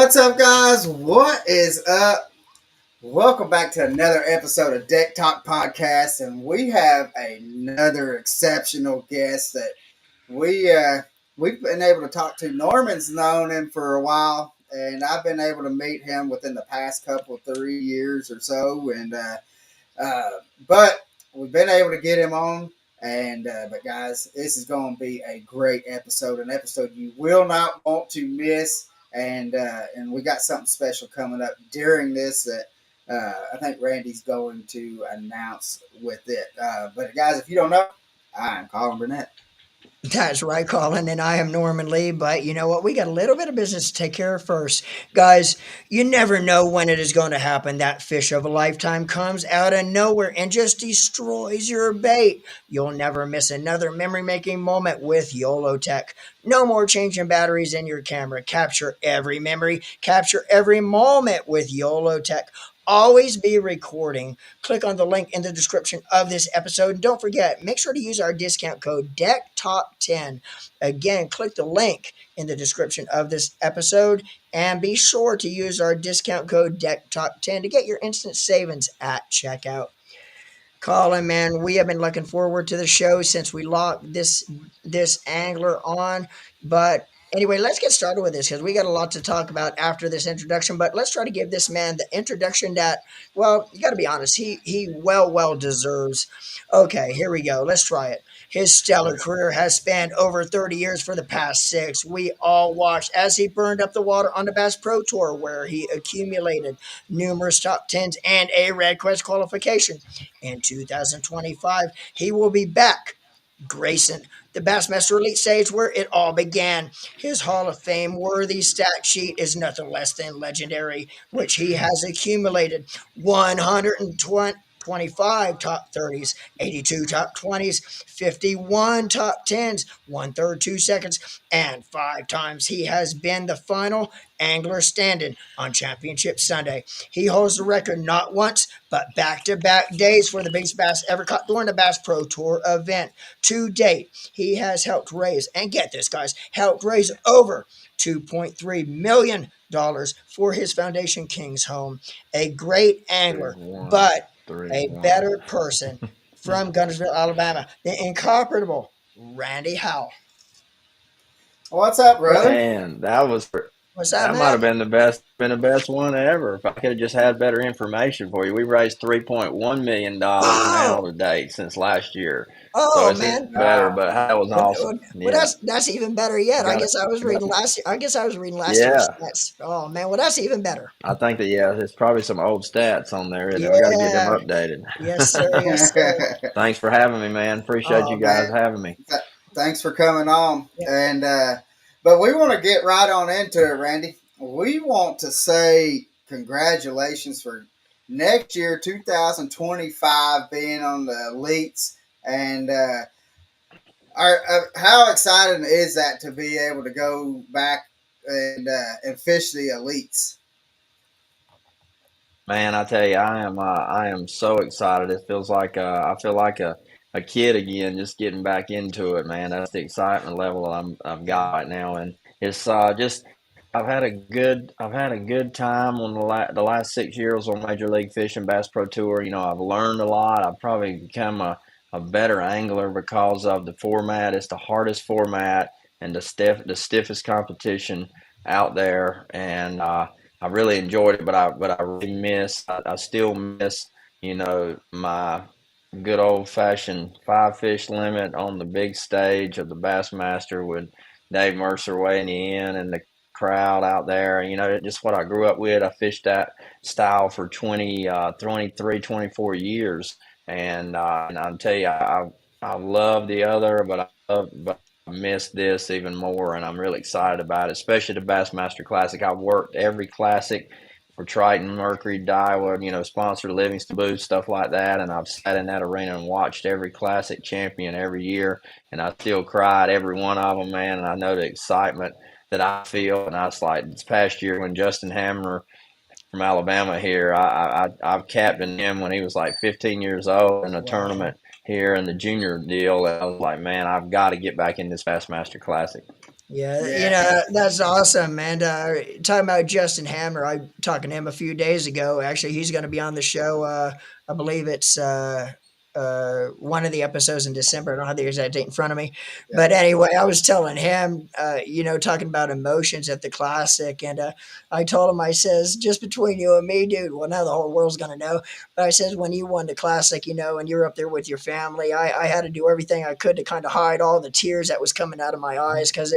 What's up, guys? What is up? Welcome back to another episode of Deck Talk Podcast, and we have another exceptional guest that we've been able to talk to. Norman's known him for a while, and I've been able to meet him within the past couple 3 years or so, uh, but we've been able to get him on. But guys, this is going to be a great episode, an episode you will not want to miss. And we got something special coming up during this that I think Randy's going to announce with it. But guys, if you don't know, I'm Colin Burnett. That's right, Colin, and I am Norman Lee. But you know what? We got a little bit of business to take care of first. Guys, you never know when it is going to happen. That fish of a lifetime comes out of nowhere and just destroys your bait. You'll never miss another memory-making moment with YOLO Tech. No more changing batteries in your camera. Capture every memory, capture every moment with YOLO Tech. Always be recording. Click on the link in the description of this episode. And don't forget, make sure to use our discount code DECKTALK10. Again, click the link in the description of this episode and be sure to use our discount code DECKTALK10 to get your instant savings at checkout. Colin, man, we have been looking forward to the show since we locked this angler on. But anyway, let's get started with this because we got a lot to talk about after this introduction. But let's try to give this man the introduction that, well, you got to be honest, he well deserves. Okay, here we go. Let's try it. His stellar career has spanned over 30 years for the past six. We all watched as he burned up the water on the Bass Pro Tour, where he accumulated numerous top tens and a Red Quest qualification. In 2025, he will be back, gracing the Bassmaster Elite stage where it all began. His Hall of Fame worthy stat sheet is nothing less than legendary, which he has accumulated 125 top 30s, 82 top 20s, 51 top 10s, 1/3 2 seconds, and 5 times he has been the final angler standing on Championship Sunday. He holds the record not once, but back-to-back days for the biggest bass ever caught during the Bass Pro Tour event. To date, he has helped raise, and get this, guys, helped raise over $2.3 million for his foundation, King's Home. A great angler, but a better person from Guntersville, Alabama, the incomparable Randy Howell. What's up, brother? Man, What's up, that man? might have been the best one ever. If I could have just had better information for you. We raised $3.1 million now to date since last year. So Oh it's man, even better, but that was awesome. well Yeah. that's even better yet. I Got guess I was reading last. I guess I was reading last year's Yeah. stats. Oh man, well that's even better. I think that there's probably some old stats on there. We got to get them Yeah, updated. yes sir, yes sir. Thanks for having me, man. Appreciate Oh you guys Man, having me. thanks for coming on. yeah, But we want to get right on into it, Randy. We want to say congratulations for next year, 2025, being on the elites. And how exciting is that to be able to go back and fish the elites? Man, I tell you, I am so excited. It feels like I feel like a kid again, just getting back into it, man. That's the excitement level I've got right now, and it's just I've had a good time on the last 6 years on Major League Fishing Bass Pro Tour. I've learned a lot. I've probably become a better angler because of the format. It's the hardest format and the stiffest competition out there, and I really enjoyed it, but I really I still miss, my good old fashioned 5 fish limit on the big stage of the Bassmaster with Dave Mercer weighing in and the crowd out there. Just what I grew up with. I fished that style for 23, 24 years. And I'll tell you, I love the other, but I miss this even more, and I'm really excited about it, especially the Bassmaster Classic. I've worked every classic for Triton, Mercury, Daiwa, sponsored Livingston Booth, stuff like that, and I've sat in that arena and watched every classic champion every year, and I still cry at every one of them, man, and I know the excitement that I feel, and I was like, this past year when Justin Hammer from Alabama here, I've captained him when he was like 15 years old in a wow. tournament here in the junior deal, and I was like, man, I've got to get back in this Bassmaster Classic. Yeah, Yeah, that's awesome. And talking about Justin Hammer, I talking to him a few days ago. Actually, he's going to be on the show. I believe it's one of the episodes in December. I don't have the exact date in front of me. yeah, But anyway, I was telling him, talking about emotions at the Classic. And I told him, I says, just between you and me, dude, well, now the whole world's going to know. But I says, when you won the Classic, and you're up there with your family, I had to do everything I could to kind of hide all the tears that was coming out of my eyes because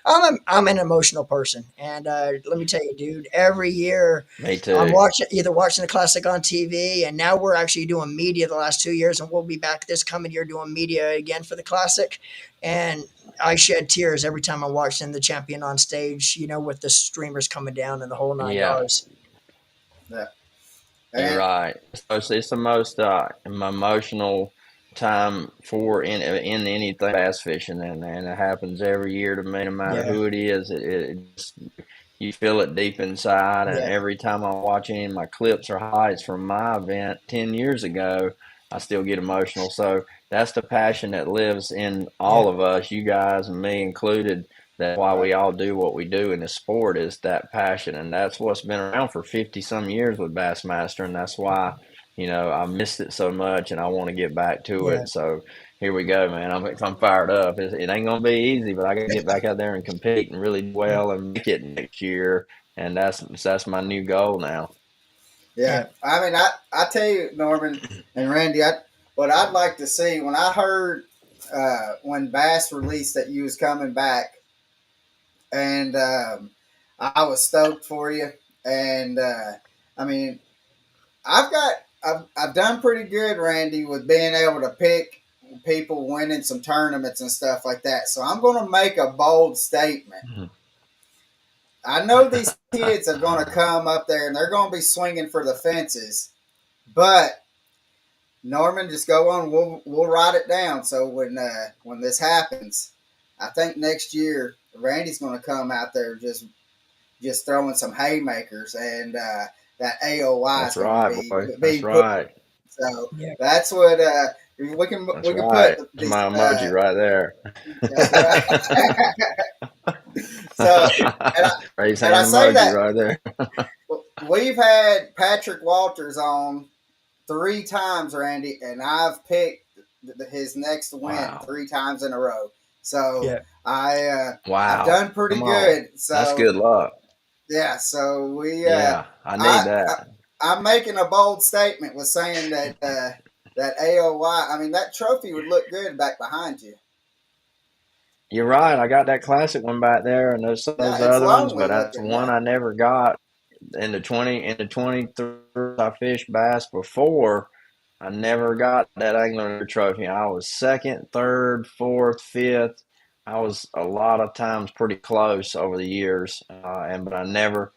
I'm an emotional person, and let me tell you, dude. Every year, Me I'm too. watching the Classic on TV, and now we're actually doing media the last 2 years, and we'll be back this coming year doing media again for the Classic. And I shed tears every time I'm watching the champion on stage, with the streamers coming down and the whole nine Yeah. yards. yeah. You're And right. So it's the most emotional time for in anything bass fishing, and it happens every year to me, no matter Yeah, who it is. You feel it deep inside, and yeah, every time I watch any of my clips or highlights from my event 10 years ago, I still get emotional. So that's the passion that lives in yeah, all of us, you guys and me included. That's why right, we all do what we do in the sport is that passion, and that's what's been around for 50 some years with Bassmaster, and that's why I missed it so much, and I want to get back to yeah, it. So here we go, man. I'm fired up. It ain't gonna be easy, but I got to get back out there and compete and really do yeah, well and make it next year, and that's my new goal now. yeah. yeah, I mean, I tell you, Norman and Randy, what I'd like to see when I heard when Bass released that you was coming back, and I was stoked for you, and I mean, I've done pretty good, Randy, with being able to pick people winning some tournaments and stuff like that. So I'm going to make a bold statement. I know these kids are going to come up there and they're going to be swinging for the fences, but Norman, just go on. We'll write it down. So when this happens, I think next year Randy's going to come out there just throwing some haymakers, and that AOI is That's going to right, be boy. That's being put. right. So yeah. that's what we That's can put right. That's these. my emoji right there. That's right. So and I Raise and I hand say emoji that right there. we've had Patrick Walters on 3 times, Randy, and I've picked his next win Wow. 3 times in a row. So Yeah. I've Wow. done pretty Come on. good. That's So good luck. yeah, so we Yeah, I need I, I that. I'm making a bold statement with saying that that AOY. I mean, that trophy would look good back behind you. You're right. I got that classic one back there, and those Yeah, it's other ones, lonely but that's looking. one Yeah, I never got in the 23 I fished bass before. I never got that angler trophy. I was second, third, fourth, fifth. I was a lot of times pretty close over the years, but I never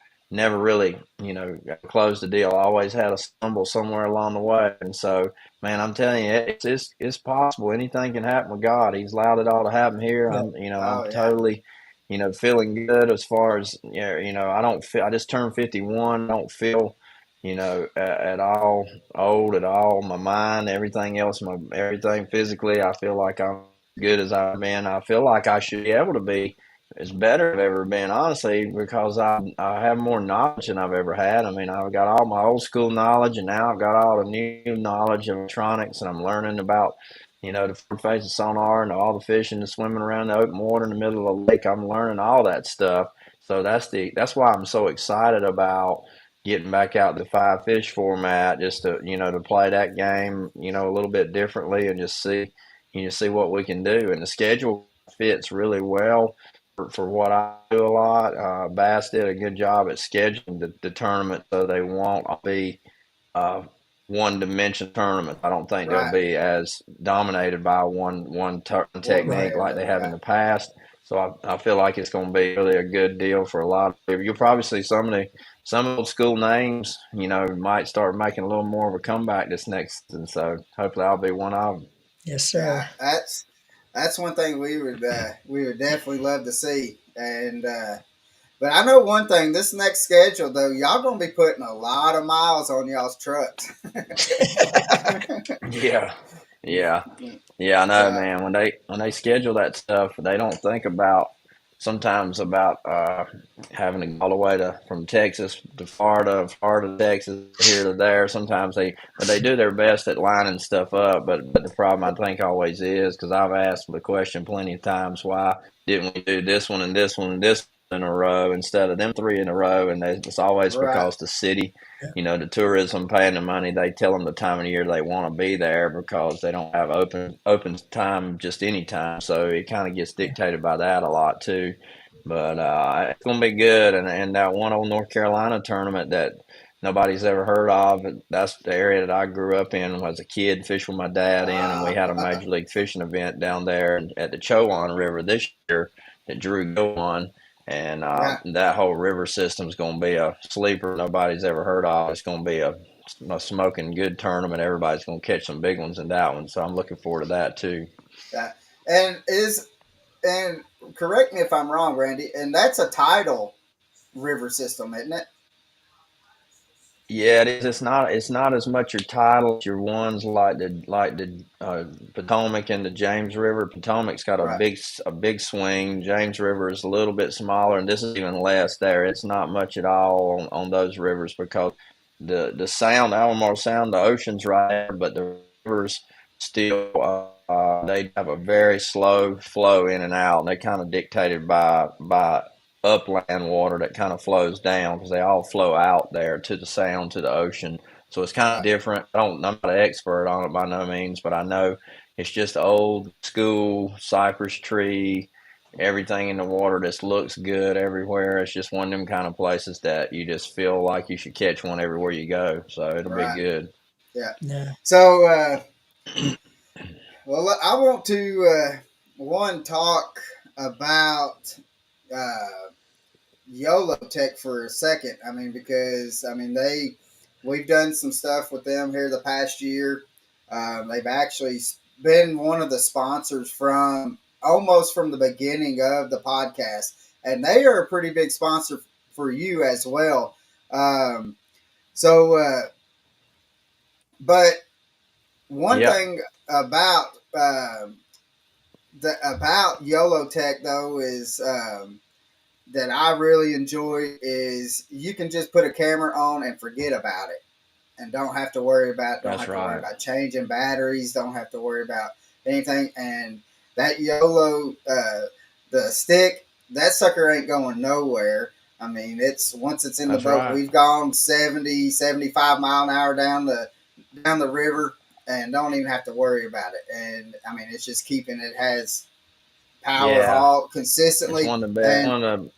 really closed the deal. I always had a stumble somewhere along the way, and so man, I'm telling you, it's possible. Anything can happen with God. He's allowed it all to happen here. Yeah. I'm oh yeah, totally feeling good as far as I don't feel. I just turned 51. I don't feel at all old at all. My mind, everything else, my everything physically, I feel like I'm as good as I've been. I feel like I should be able to be as better as I've ever been, honestly, because I have more knowledge than I've ever had. I mean, I've got all my old school knowledge, and now I've got all the new knowledge of electronics, and I'm learning about the forward facing sonar and all the fishing and swimming around the open water in the middle of the lake. I'm learning all that stuff. So that's why I'm so excited about getting back out the five fish format, just to to play that game a little bit differently, and just see what we can do. And the schedule fits really well for what I do a lot. Bass did a good job at scheduling the tournament, so they won't be uh, one dimension tournament. I don't think they'll right. be as dominated by one One way technique or like they another. have in Yeah, the past. So I feel like it's going to be really a good deal for a lot of people. You'll probably see some old school names, might start making a little more of a comeback this next season. So hopefully I'll be one of them. Yes, yeah. sir. That's one thing we would definitely love to see. And but I know one thing: this next schedule, though, y'all gonna be putting a lot of miles on y'all's trucks. Yeah, yeah, yeah. I know, So man. When they schedule that stuff, they don't think about sometimes about having to go all the way to from Texas to Florida, Florida to Texas, here to there. Sometimes they do their best at lining stuff up, but the problem I think always is, because I've asked the question plenty of times, why didn't we do this one and this one and this in a row instead of them three in a row? And it's always Right. because the city, the tourism paying the money, they tell them the time of the year they want to be there because they don't have open time just any time. So it kind of gets dictated by that a lot too. But it's gonna be good, and that one old North Carolina tournament that nobody's ever heard of. That's the area that I grew up in as a kid, fished with my dad in, and we had a major league fishing event down there at the Chowan River this year that Drew go on. And Right. that whole river system is going to be a sleeper nobody's ever heard of. It's going to be a smoking good tournament. Everybody's going to catch some big ones in that one. So I'm looking forward to that too. Yeah. And correct me if I'm wrong, Randy, and that's a tidal river system, isn't it? Yeah, it is. It's not as much your tidal as your ones like the Potomac and the James River. Potomac's got Right. a big swing. James River is a little bit smaller, and this is even less there. It's not much at all on those rivers because the sound, Alamo Sound, the ocean's right there, but the rivers still they have a very slow flow in and out, and they kind of dictated by upland water that kind of flows down because they all flow out there to the sound to the ocean. So it's kind of Right. different. I'm not an expert on it by no means, but I know it's just old school cypress tree, everything in the water just looks good everywhere. It's just one of them kind of places that you just feel like you should catch one everywhere you go. So it'll be Right. good. Yeah. Yeah. So, well, I want to one talk about uh, YOLO Tech for a second. I mean, because I mean we've done some stuff with them here the past year. They've actually been one of the sponsors from almost from the beginning of the podcast, and they are a pretty big sponsor for you as well. Um, so, but one Yep, thing about about YOLO Tech though is that I really enjoy is you can just put a camera on and forget about it, and don't that's have to worry right. about changing batteries, don't have to worry about anything. And that YOLO, the stick, that sucker ain't going nowhere. I mean, it's once it's in the That's boat, right. we've gone 70, 75 mile an hour down the river and don't even have to worry about it. And I mean, it's just keeping it has power Yeah, all it's consistently. And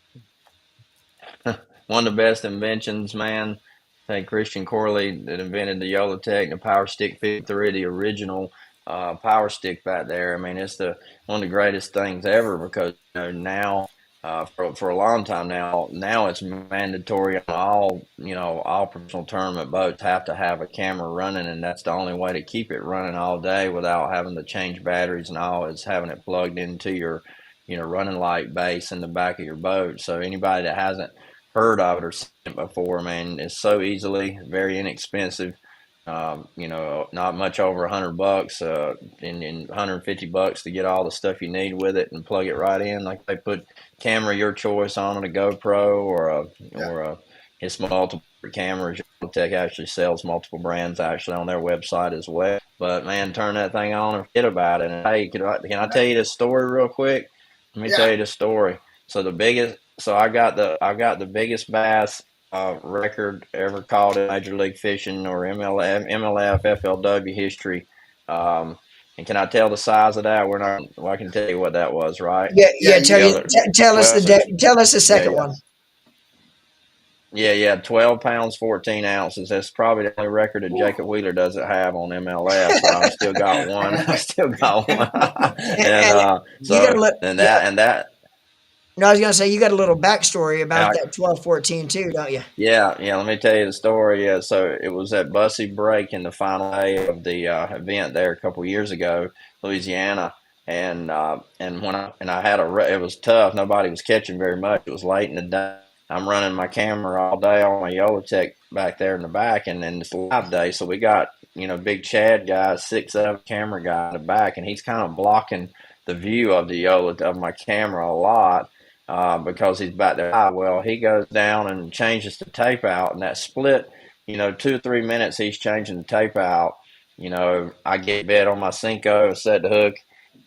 one of the best inventions, man. I think Christian Corley that invented the Yolotech, the Power Stick 53, the original Power Stick back there. I mean, it's the one of the greatest things ever because now for a long time now it's mandatory on all professional tournament boats have to have a camera running, and that's the only way to keep it running all day without having to change batteries and all is having it plugged into your running light base in the back of your boat. So anybody that hasn't heard of it or seen it before, man, it's so easily very inexpensive. Not much over $100, and $150 to get all the stuff you need with it and plug it right in. Like they put camera your choice on it, a GoPro yeah, or a it's multiple cameras. Tech actually sells multiple brands actually on their website as well. But man, turn that thing on and forget about it. And hey, can I tell you this story real quick? Let me tell yeah, you the story. So I got the biggest bass record ever caught in Major League Fishing or MLF, FLW history. Um, and can I tell the size of that? We're not. Well, I can tell you what that was, right? Yeah, yeah. yeah. You Yeah, Tell us 12. tell us the Yeah, second yeah, one. yeah. 12 pounds, 14 ounces. That's probably the only record that Jacob Wheeler doesn't have on MLS. So I've still got one. I still got one. and And you got a so little, and yeah. that. No, I was gonna say you got a little backstory And about that 12-14 too, don't you? Yeah, yeah. Let me tell you the story. Yeah, so it was at Bussy Break in the final day of the event there a couple years ago, Louisiana, and I had it was tough. Nobody was catching very much. It was late in the day. I'm running my camera all day on my Yolotech back there in the back, and then it's live day, so we got big Chad guy, 6'7" camera guy in the back, and he's kind of blocking the view of the Yola of my camera a lot. because he's back there. Well, he goes down and changes the tape out, and that split, 2 or 3 minutes he's changing the tape out. I get bed on my Cinco, set the hook,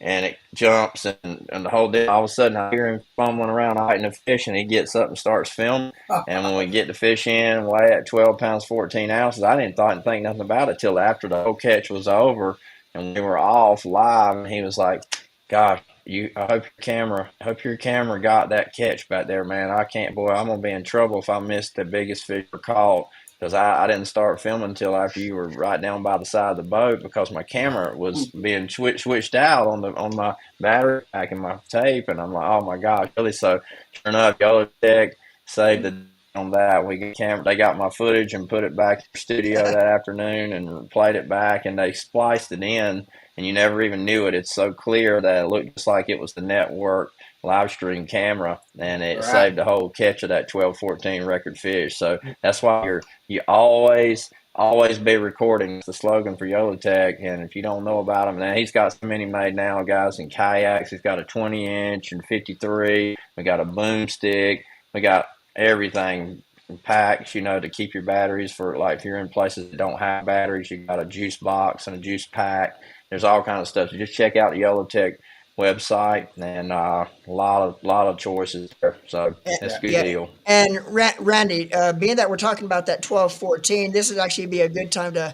and it jumps, and the whole deal. All of a sudden, I hear him fumbling around hiding the fish, and he gets up and starts filming. And when we get the fish in, weigh at 12 pounds, 14 ounces, I didn't think nothing about it till after the whole catch was over and we were off live. And he was like, "Gosh, I hope your camera got that catch back there, man. I can't, boy, I'm gonna be in trouble if I missed the biggest fish ever caught." Because I didn't start filming until after you were right down by the side of the boat because my camera was being switched out on my battery pack and my tape, and I'm like, oh my gosh, really? So sure enough, Yellow Tech saved the on that. We got camera. They got my footage and put it back in the studio that afternoon and played it back, and they spliced it in, and you never even knew it. It's so clear that it looked just like it was the network live stream camera, and it Right. saved the whole catch of that 12-14 record fish. So that's why you always be recording. It's the slogan for Yolotech. And if you don't know about him, now he's got so many made now, guys, in kayaks. He's got a 20-inch and 53. We got a boomstick. We got everything packs, to keep your batteries for, like, if you're in places that don't have batteries, you got a juice box and a juice pack. There's all kinds of stuff. So just check out the Yolotech website, and a lot of choices there. So that's a good Yeah. deal. And Randy, being that we're talking about that 12-14, this would actually be a good time to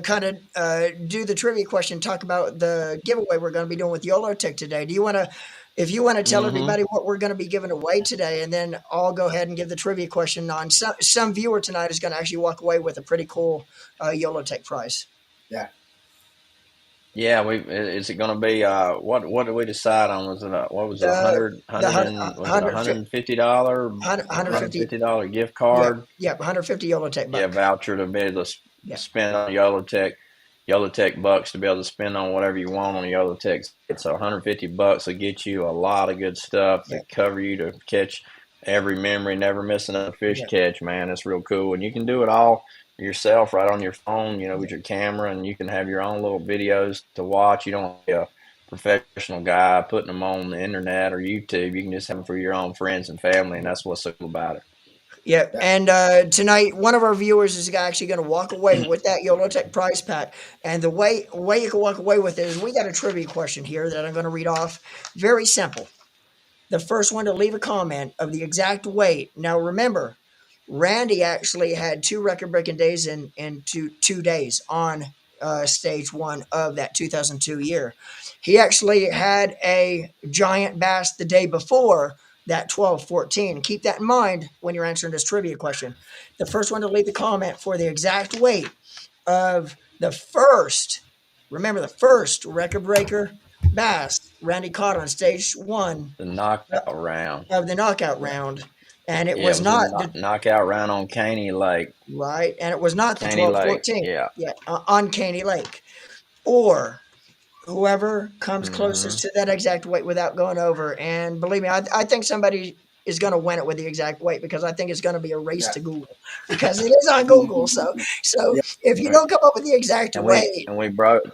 kind of do the trivia question, talk about the giveaway we're going to be doing with YoloTech today. If you want to tell Mm-hmm. everybody what we're going to be giving away today, and then I'll go ahead and give the trivia question on some viewer tonight is going to actually walk away with a pretty cool YoloTech prize. Yeah. Yeah, is it going to be what did we decide on? Was it what was it, The the was it $150 150 $150 gift yeah, card? yeah, 150 YoloTech Yeah, buck. voucher to be able to Yeah, spend on Yolotech bucks to be able to spend on whatever you want on Yolotech. So 150 bucks will get you a lot of good stuff yeah, to cover you to catch every memory, never miss another fish yeah, catch, man. It's real cool. And you can do it all yourself right on your phone, yeah. with your camera, and you can have your own little videos to watch. You don't have to be a professional guy putting them on the internet or YouTube. You can just have them for your own friends and family, and that's what's so cool about it. Yeah, Yeah. and tonight one of our viewers is actually going to walk away with that YoloTech prize pack. And the way you can walk away with it is we got a trivia question here that I'm going to read off. Very simple. The first one to leave a comment of the exact weight. Now remember, Randy actually had two record-breaking days in 2 days on stage one of that 2002 year. He actually had a giant bass the day before that 12-14. Keep that in mind when you're answering this trivia question. The first one to leave the comment for the exact weight of the first, remember the first record breaker bass Randy caught on stage one The knockout round. of the knockout Yeah. round, and it Yeah, it was was a not the knockout round on Caney Lake. right, and it was not the Caney Lake. 12-14. Yeah. Yeah, on Caney Lake, or whoever comes Hmm. closest to that exact weight without going over. And believe me, I think somebody is going to win it with the exact weight because I think it's going to be a race Yeah. to Google because it is on Google. So Yeah. if you don't come up with the exact And we weight, and we broke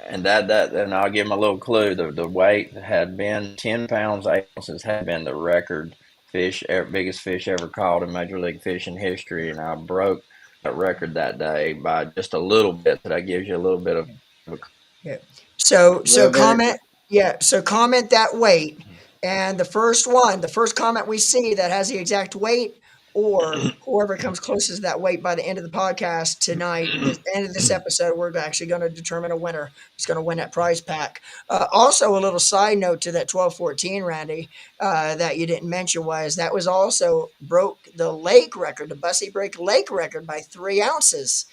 and that and I'll give him a little clue. The weight had been 10 pounds 8 ounces had been the record biggest fish ever caught in Major League Fishing history, and I broke that record that day by just a little bit. So that gives you a little bit of a yeah. So Little bit. comment, yeah. So comment that weight, and the first comment we see that has the exact weight, or whoever comes closest to that weight by the end of the podcast tonight, the end of this episode, we're actually going to determine a winner. Who's going to win that prize pack? Also, a little side note to that 12-14, Randy, that you didn't mention was that was also broke the lake record, the Bussy Break Lake record by 3 ounces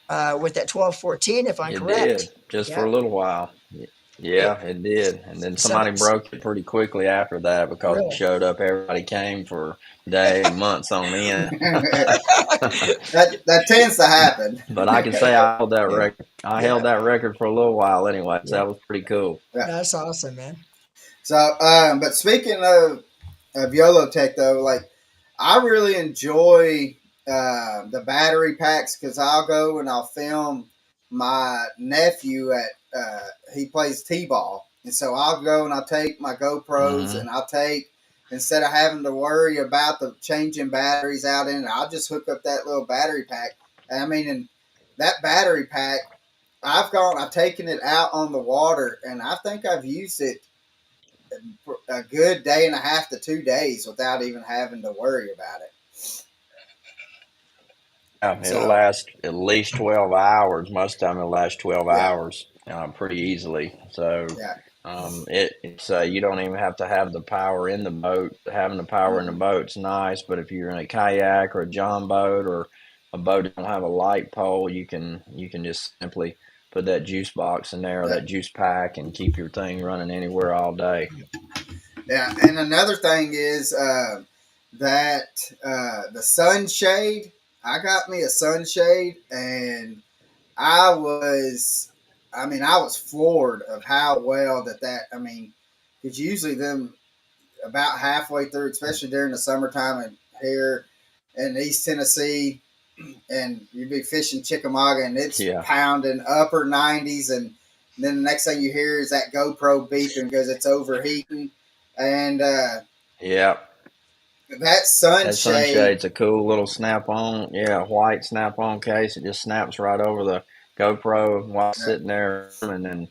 with that 12-14, if I'm It did correct. just for Yeah. a little while. It, Yeah, it did. And then some somebody broke it pretty quickly after that because it really. showed up. Everybody came for days, months on end. That tends to happen. But I can say I held that Yeah, record. I held yeah, that record for a little while anyway, so yeah. that was pretty cool. Yeah. That's awesome, man. So, but speaking of YOLO Tech though, like I really enjoy the battery packs because I'll go and I'll film my nephew at he plays t-ball And so I'll go and I'll take my GoPros and Mm-hmm. I'll take, instead of having to worry about the changing batteries out in it, I'll just hook up that little battery pack. I mean, and that battery pack, I've taken it out on the water, and I think I've used it for a good day and a half to 2 days without even having to worry about it. It'll So last at least 12 hours. Most of the time, it'll last 12 yeah, hours pretty easily. So yeah, it's you don't even have to have the power in the boat. Having the power in the mm-mm, boat's nice, but if you're in a kayak or a john boat or a boat that don't have a light pole, you can just simply put that juice box in there or yeah, that juice pack and keep your thing running anywhere all day. yeah. And another thing is that the sunshade. I got me a sunshade, and I was, I was floored of how well that. I mean, because usually them about halfway through, especially during the summertime and here in East Tennessee, and you'd be fishing Chickamauga and it's Yeah, pounding upper 90s, and then the next thing you hear is that GoPro beeping because it's overheating, and yeah. that That sunshade, sunshade's a cool little snap-on, yeah, white snap-on case. It just snaps right over the GoPro while uh, sitting there, and then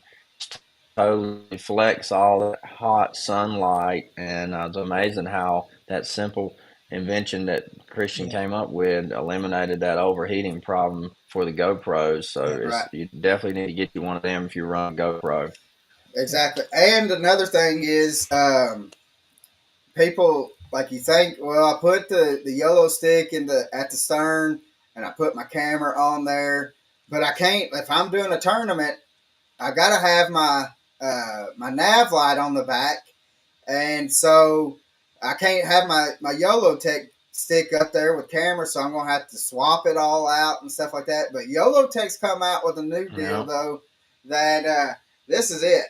totally deflects all that hot sunlight. And it's amazing how that simple invention that Christian Yeah, came up with eliminated that overheating problem for the GoPros. So yeah, right, you definitely need to get you one of them if you run a GoPro. yeah, exactly. And another thing is, people like you think, well, I put the yellow stick in the at the stern, and I put my camera on there, but I can't. If I'm doing a tournament, I gotta have my nav light on the back, and so I can't have my YOLO Tech stick up there with camera, so I'm gonna have to swap it all out and stuff like that. But YOLO Tech's come out with a new deal Yeah. though that this is it,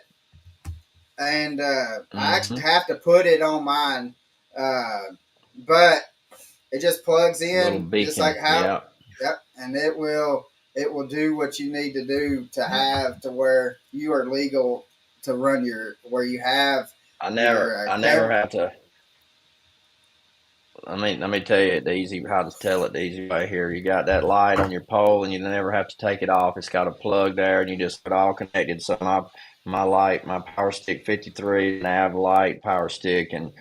and I Mm-hmm. actually have to put it on mine, uh, but it just plugs Little in just like beacon. how, Yeah. yep, and it will do what you need to do to yeah. have to where you are legal to run your where you have I never, your I never camera. have to. Let me tell you the easy how to tell it the easy way here. You got that light on your pole, and you never have to take it off. It's got a plug there, and you just get all connected. So my light, my Power Stick 53 nav light Power Stick, and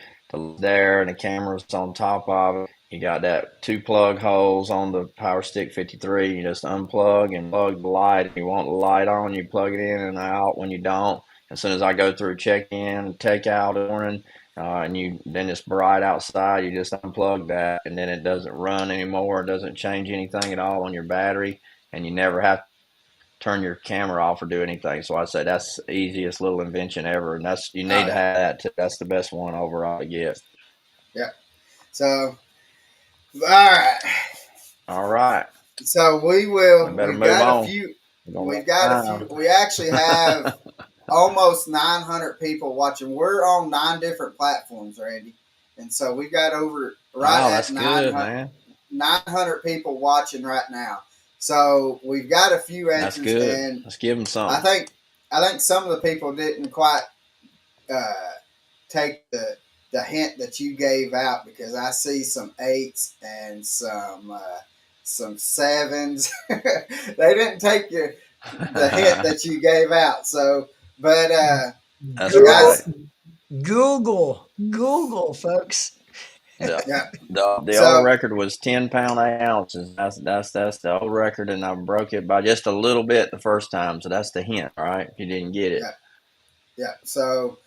there, and the camera's on top of it. You got that two plug holes on the Power Stick 53. You just unplug and plug the light. If you want the light on, you plug it in and out. When you don't, as soon as I go through check in, take out morning, and you then it's bright outside, you just unplug that, and then it doesn't run anymore. It doesn't change anything at all on your battery, and you never have to turn your camera off or do anything. So I say that's the easiest little invention ever, and that's you Oh need to yeah, have that too. That's the best one overall to get. yeah. So all right, All right, so we better We've move got a on. few. We're gonna We've run got a few. out We actually have of time. almost 900 people watching. We're on 9 different platforms, Randy, and so we got over right Oh, at that's good, man. 900 people watching right now. So we've got a few That's answers, good. and Let's give them I something. think some of the people didn't quite uh, take the hint that you gave out, because I see some eights and some sevens. They didn't take the hint that you gave out. So, but That's right. guys, Google, Google, folks. The yeah, the old so record was 10 pound 8 ounces. That's the old record, and I broke it by just a little bit the first time. So that's the hint, all right? If you didn't get it, yeah, yeah. So,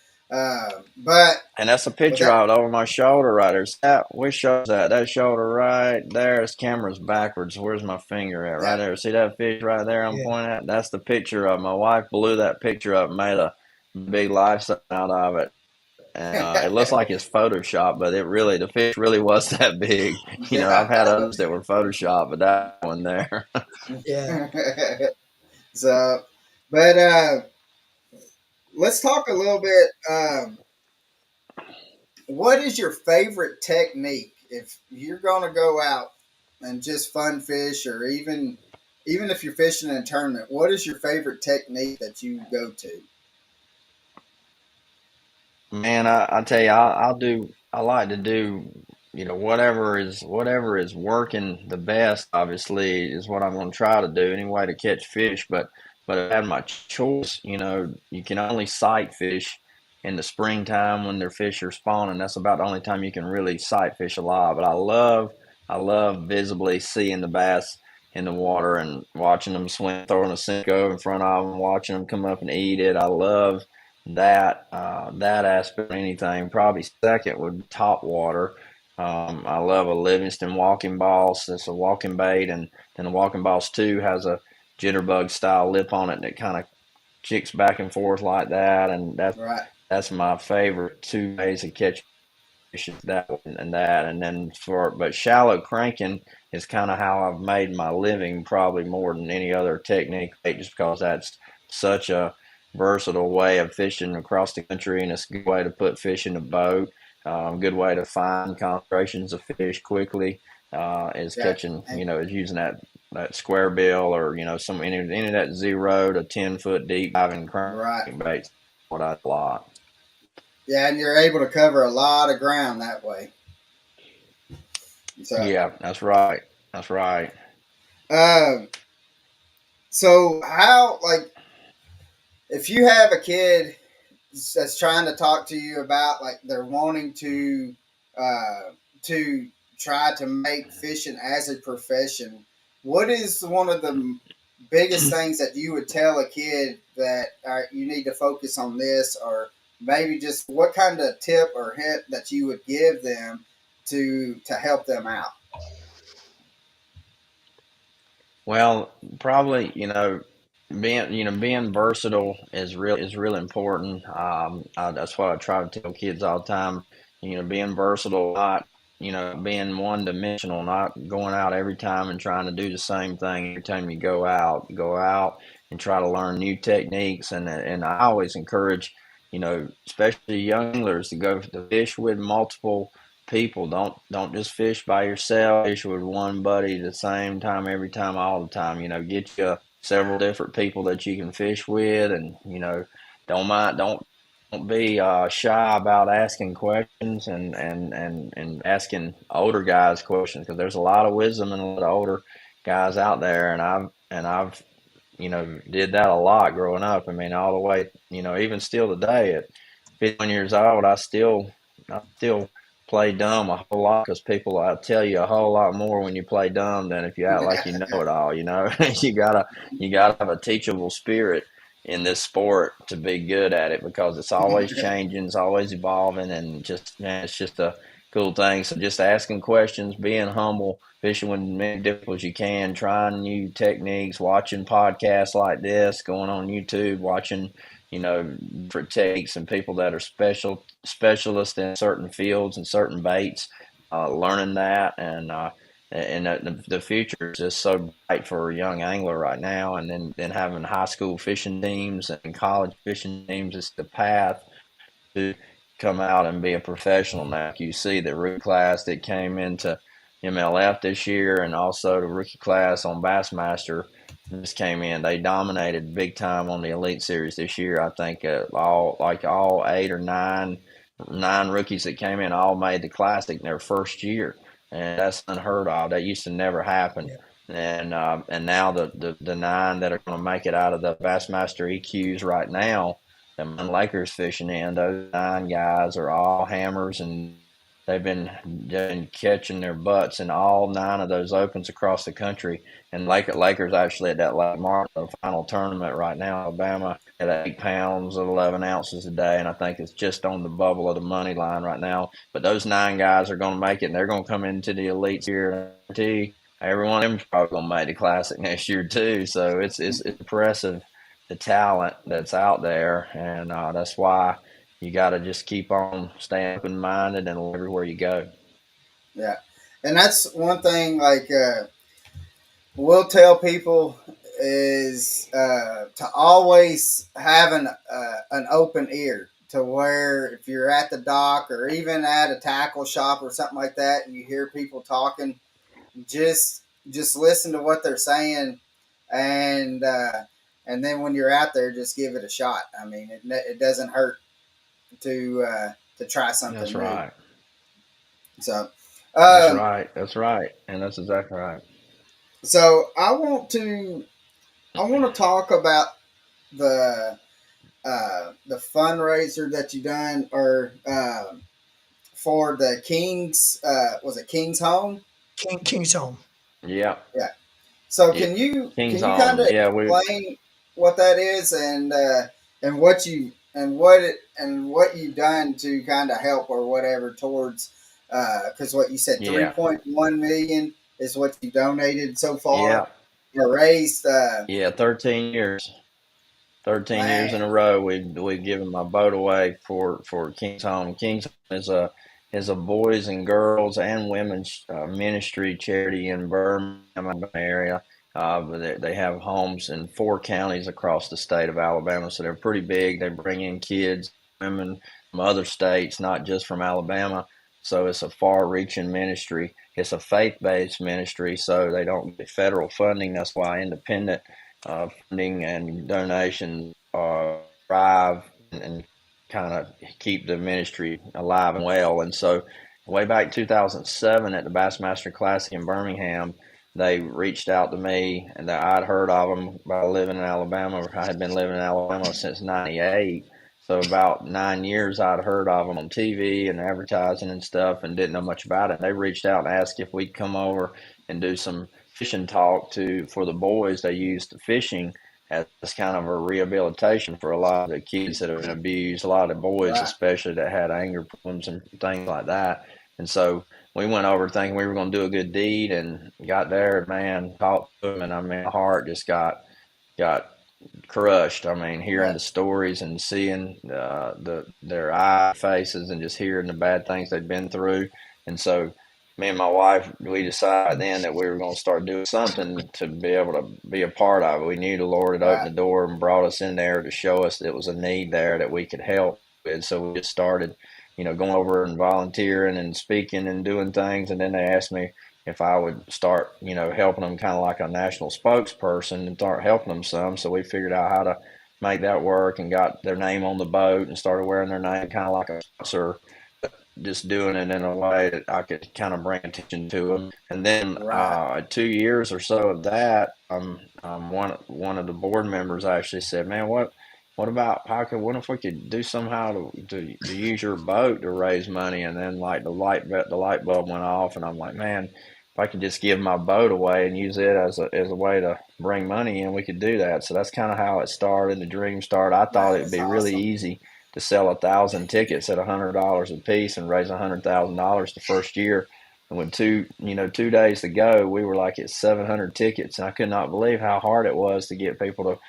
but and that's a with picture that, of it over my shoulder right there. That which shows that shoulder right there. This camera's backwards. Where's my finger at? Right yeah, there. See that fish right there? I'm Yeah, pointing at. That's the picture of my wife. Blew that picture up, made a big life out of it. And it looks like it's Photoshop, but the fish really was that big. I've had yeah. others that were Photoshop, but that one there. yeah. So, but let's talk a little bit. What is your favorite technique if you're going to go out and just fun fish, or even if you're fishing in a tournament? What is your favorite technique that you go to? Man, I tell you, I'll do. I like to do, whatever is working the best. Obviously, is what I'm going to try to do anyway to catch fish. But if I had my choice, you can only sight fish in the springtime when their fish are spawning. That's about the only time you can really sight fish a lot. But I love visibly seeing the bass in the water and watching them swim, throwing a Senko in front of them, watching them come up and eat it. I love that aspect of anything. Probably second would be top water. I love a Livingston walking boss. It's a walking bait, and then the walking boss two has a jitterbug style lip on it that kind of kicks back and forth like that, and Right. that's my favorite two ways to catch that one and that. And then but shallow cranking is kind of how I've made my living, probably more than any other technique, just because that's such a versatile way of fishing across the country, and it's a good way to put fish in a boat. Good way to find concentrations of fish quickly. Is Yeah. catching, And is using that square bill, or any of that 0 to 10 foot deep diving right. crank baits. What I like. Yeah, and you're able to cover a lot of ground that way. So, Yeah, that's right. That's right. um, so how like if you have a kid that's trying to talk to you about like they're wanting uh, to try to make fishing as a profession, what is one of the biggest things that you would tell a kid that you need to focus on this, or maybe just what kind of tip or hint that you would give them to help them out? Well, probably, being versatile is really important. That's what I try to tell kids all the time. Being versatile, not being one dimensional, not going out every time and trying to do the same thing every time you go out. Go out and try to learn new techniques, and I always encourage, especially young anglers to go to fish with multiple people. Don't just fish by yourself. Fish with one buddy at the same time every time, all the time. Get you several different people that you can fish with, and don't be shy about asking questions, and asking older guys questions, because there's a lot of wisdom in a lot of older guys out there, and I've did that a lot growing up. I mean, all the way, even still today at 51 years old, I still play dumb a whole lot, because people tell you a whole lot more when you play dumb than if you act like you know it all. You gotta have a teachable spirit in this sport to be good at it, because it's always changing, it's always evolving, and just man, it's just a cool thing. So just asking questions, being humble, fishing with many people as you can, trying new techniques, watching podcasts like this, going on YouTube, watching different techniques and people that are specialists in certain fields and certain baits, learning that, and the future is just so bright for a young angler right now. And then having high school fishing teams and college fishing teams is the path to come out and be a professional now. You see the rookie class that came into MLF this year, and also the rookie class on Bassmaster just came in. They dominated big time on the Elite Series this year. I think all 8 or 9 rookies that came in all made the Classic in their first year, and that's unheard of. That used to never happen. Yeah. And now the 9 that are going to make it out of the Bassmaster EQs right now, the Lakers fishing in, those 9 guys are all hammers, and they've been catching their butts in all 9 of those opens across the country. And Lakers actually at that Lake Martin final tournament right now, Alabama at 8 pounds of 11 ounces a day, and I think it's just on the bubble of the money line right now. But those 9 guys are going to make it, and they're going to come into the elites here. Every one of them's probably going to make the Classic next year too. So it's impressive, the talent that's out there, and that's why you got to just keep on staying open minded and everywhere you go. Yeah, and that's one thing. Like we'll tell people is to always have an open ear, to where if you're at the dock or even at a tackle shop or something like that, and you hear people talking, just listen to what they're saying, and uh, and then when you're out there, just give it a shot. I mean, it doesn't hurt. to try something That's new. right. So, That's um, right. That's right. And that's exactly right. so I want to talk about the the fundraiser that you done or for the King's was it King's Home? King's Home. Yeah. Yeah. So Yeah. can King's you kind Home. of Yeah. We. explain what that is and what you and what it and what you've done to kind of help or whatever towards because what you said Yeah. 3.1 million is what you donated so far Yeah. or raised. Yeah. 13 years. 13 years in Man, a row, we've given my boat away for King's Home. King's Home is a boys and girls and women's ministry charity in Birmingham area. But they have homes in 4 counties across the state of Alabama, so they're pretty big. They bring in kids, women from other states, not just from Alabama. So it's a far-reaching ministry. It's a faith-based ministry, so they don't get federal funding. That's why independent funding and donations thrive and kind of keep the ministry alive and well. And so, way back 2007 at the Bassmaster Classic in Birmingham, they reached out to me, and I'd heard of them by living in Alabama. I had been living in Alabama since '98. So about 9 years, I'd heard of them on TV and advertising and stuff, and didn't know much about it. They reached out and asked if we'd come over and do some fishing talk to for the boys. They used fishing as kind of a rehabilitation for a lot of the kids that have been abused, a lot of boys right, especially that had anger problems and things like that. And so we went over thinking we were going to do a good deed, and got there, man, talked to them, and I mean, my heart just got crushed. I mean, hearing right, the stories and seeing their eye faces and just hearing the bad things they've been through. And so, me and my wife, we decided then that we were going to start doing something to be able to be a part of it. We knew the Lord had opened right, the door and brought us in there to show us that it was a need there that we could help with. So we just started, going over and volunteering and speaking and doing things. And then they asked me if I would start, helping them kind of like a national spokesperson and start helping them some. So we figured out how to make that work and got their name on the boat and started wearing their name kind of like a sponsor, just doing it in a way that I could kind of bring attention to them. And then right, 2 years or so of that, one of the board members actually said, "Man, what about what if we could do somehow to use your boat to raise money?" And then like the light bulb went off, and I'm like, man, if I could just give my boat away and use it as a way to bring money in, we could do that. So that's kind of how it started. The dream started. I thought man, it'd that's be really awesome. easy to sell 1,000 tickets at $100 a piece and raise $100,000 the first year. And with 2 days to go, we were like at 700 tickets, and I could not believe how hard it was to get people to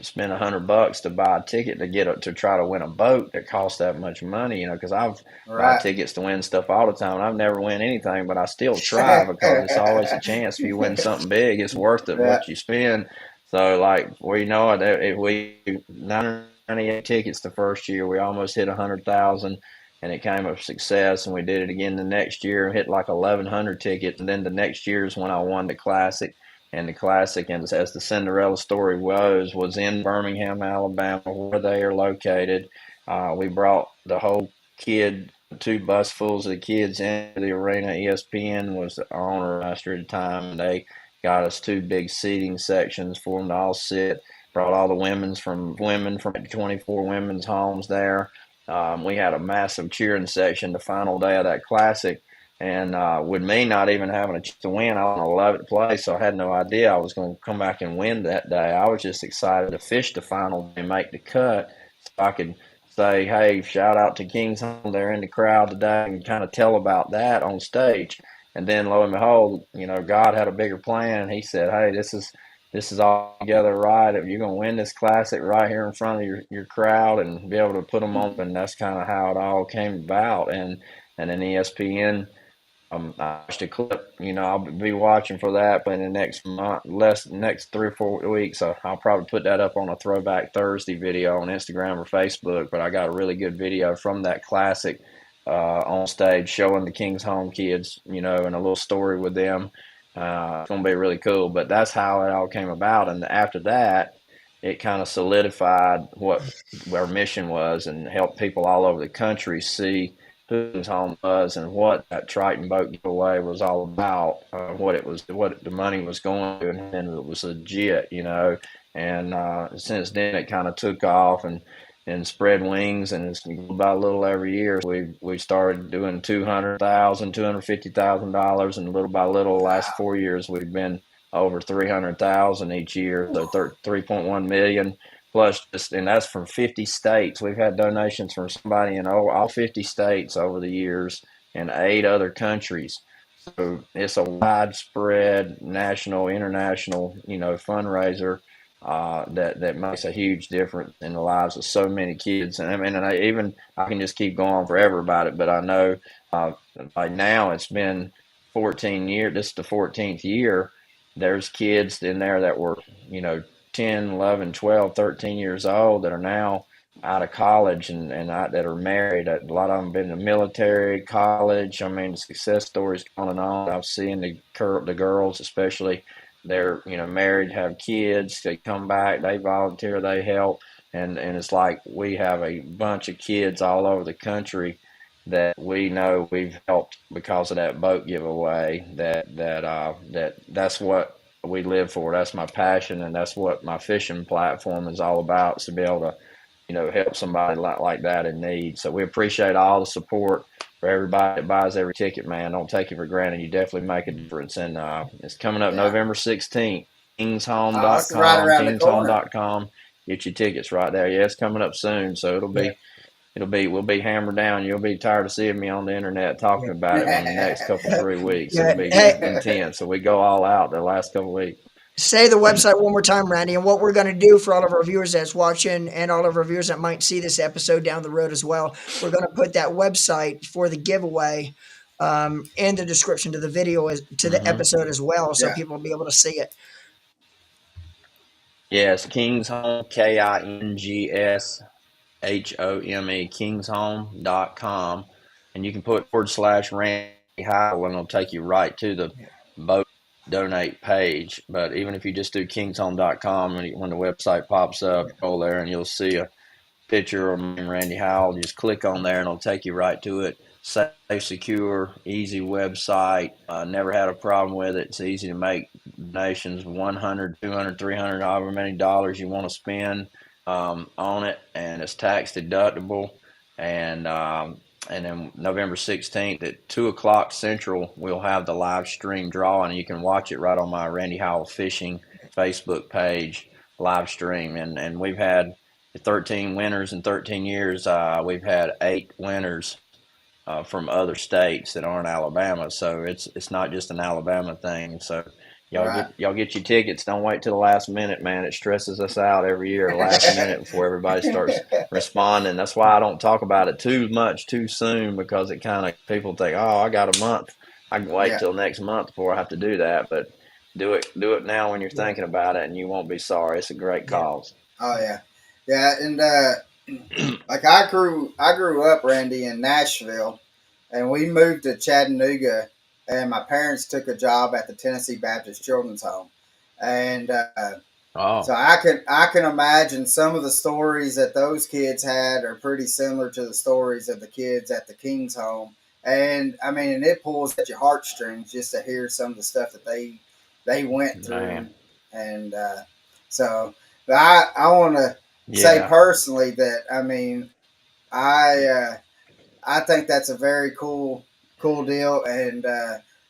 spend $100 to buy a ticket to try to win a boat that costs that much money. Because I've bought Right, tickets to win stuff all the time, and I've never win anything, but I still try because it's always a chance. If you win something big, it's worth it right, what you spend. So like we know it, if we 998 tickets the first year, we almost hit 100,000. And it came a success, and we did it again the next year, hit like 1,100 tickets, and then the next year is when I won the classic. And the classic, and as the Cinderella story was in Birmingham, Alabama, where they are located. We brought the whole 2 busfuls of the kids into the arena. ESPN was the owner master at the time, and they got us 2 big seating sections for them to all sit. Brought all the women from 24 women's homes there. We had a massive cheering section the final day of that classic. And with me not even having a chance to win, I was in 11th place, so I had no idea I was going to come back and win that day. I was just excited to fish the final and make the cut, so I could say, "Hey, shout out to Kings Home, they're in the crowd today," and kind of tell about that on stage. And then, lo and behold, God had a bigger plan. He said, "Hey, this is all together right. If you're going to win this classic right here in front of your crowd and be able to put them on," and that's kind of how it all came about. And then ESPN. I watched a clip. I'll be watching for that, but in the next month, next 3 or 4 weeks, I'll probably put that up on a Throwback Thursday video on Instagram or Facebook. But I got a really good video from that classic on stage showing the King's Home kids, and a little story with them. It's gonna be really cool. But that's how it all came about. And after that, it kind of solidified what our mission was and helped people all over the country see who King's Home was and what that Triton boat giveaway was all about, what it was, what the money was going to, and it was legit, you know. And since then, it kind of took off and spread wings, and it's about a little every year. We started doing $250,000, and little by little, the last Wow. 4 years, we've been over 300,000 each year, so 3.1 million plus, just, and that's from 50 states. We've had donations from somebody in all 50 states over the years and 8 other countries. So it's a widespread national, international, you know, fundraiser that makes a huge difference in the lives of so many kids. And I mean, I can just keep going on forever about it. But I know, uh, like now it's been 14 years. This is the 14th year. There's kids in there that were, you know, 10, 11, 12, 13 years old that are now out of college that are married. A lot of them been in the military, college. I mean, the success stories going on. I've seen the girls, especially, they're, you know, married, have kids. They come back, they volunteer, they help, and it's like we have a bunch of kids all over the country that we know we've helped because of that boat giveaway. That's what we live for. That's my passion, and that's what my fishing platform is all about. Is to be able to, you know, help somebody like that in need. So we appreciate all the support for everybody that buys every ticket, man. Don't take it for granted. You definitely make a difference. And it's coming up Yeah. November 16th. Oh, it's right Kingshome.com, around the corner. kingshome.com. Get your tickets right there. Yeah, it's coming up soon. So Yeah, we'll be hammered down. You'll be tired of seeing me on the internet talking yeah. about it in the next couple 3 weeks. Yeah. It'll be Hey, intense. So we go all out the last couple weeks. say the website one more time, Randy, and what we're going to do for all of our viewers that's watching and all of our viewers that might see this episode down the road as well. We're going to put that website for the giveaway in the description to the video to the Hmm. episode as well, so Yeah. people will be able to see it. Yes, King's Home, KINGSHOME, kingshome.com. And you can put /Randy Howell, and it'll take you right to the Yeah. boat donate page. But even if you just do kingshome.com, when the website pops up, go there and you'll see a picture of me and Randy Howell. Just click on there and it'll take you right to it. Safe, secure, easy website. Never had a problem with it. It's easy to make donations, 100, 200, 300, however many dollars you want to spend on it, and it's tax deductible. And and then November 16th at 2 o'clock Central, we'll have the live stream draw, and you can watch it right on my Randy Howell Fishing Facebook page live stream. And we've had 13 winners in 13 years. We've had 8 winners from other states that aren't Alabama. So it's not just an Alabama thing. So Right. y'all get your tickets. Don't wait till the last minute, man. It stresses us out every year, the last minute before everybody starts responding. That's why I don't talk about it too much too soon, because it kind of, people think, oh, I got a month. I can wait Yeah. till next month before I have to do that. But do it now when you're Yeah. thinking about it, and you won't be sorry. It's a great Yeah. cause. Oh yeah. Yeah, and like I grew up, Randy, in Nashville, and we moved to Chattanooga, and my parents took a job at the Tennessee Baptist Children's Home, and so Oh, I can imagine some of the stories that those kids had are pretty similar to the stories of the kids at the King's Home, and I mean, and it pulls at your heartstrings just to hear some of the stuff that they went through, man. and so. But I want to say Yeah. personally that I mean I I think that's a very cool deal. And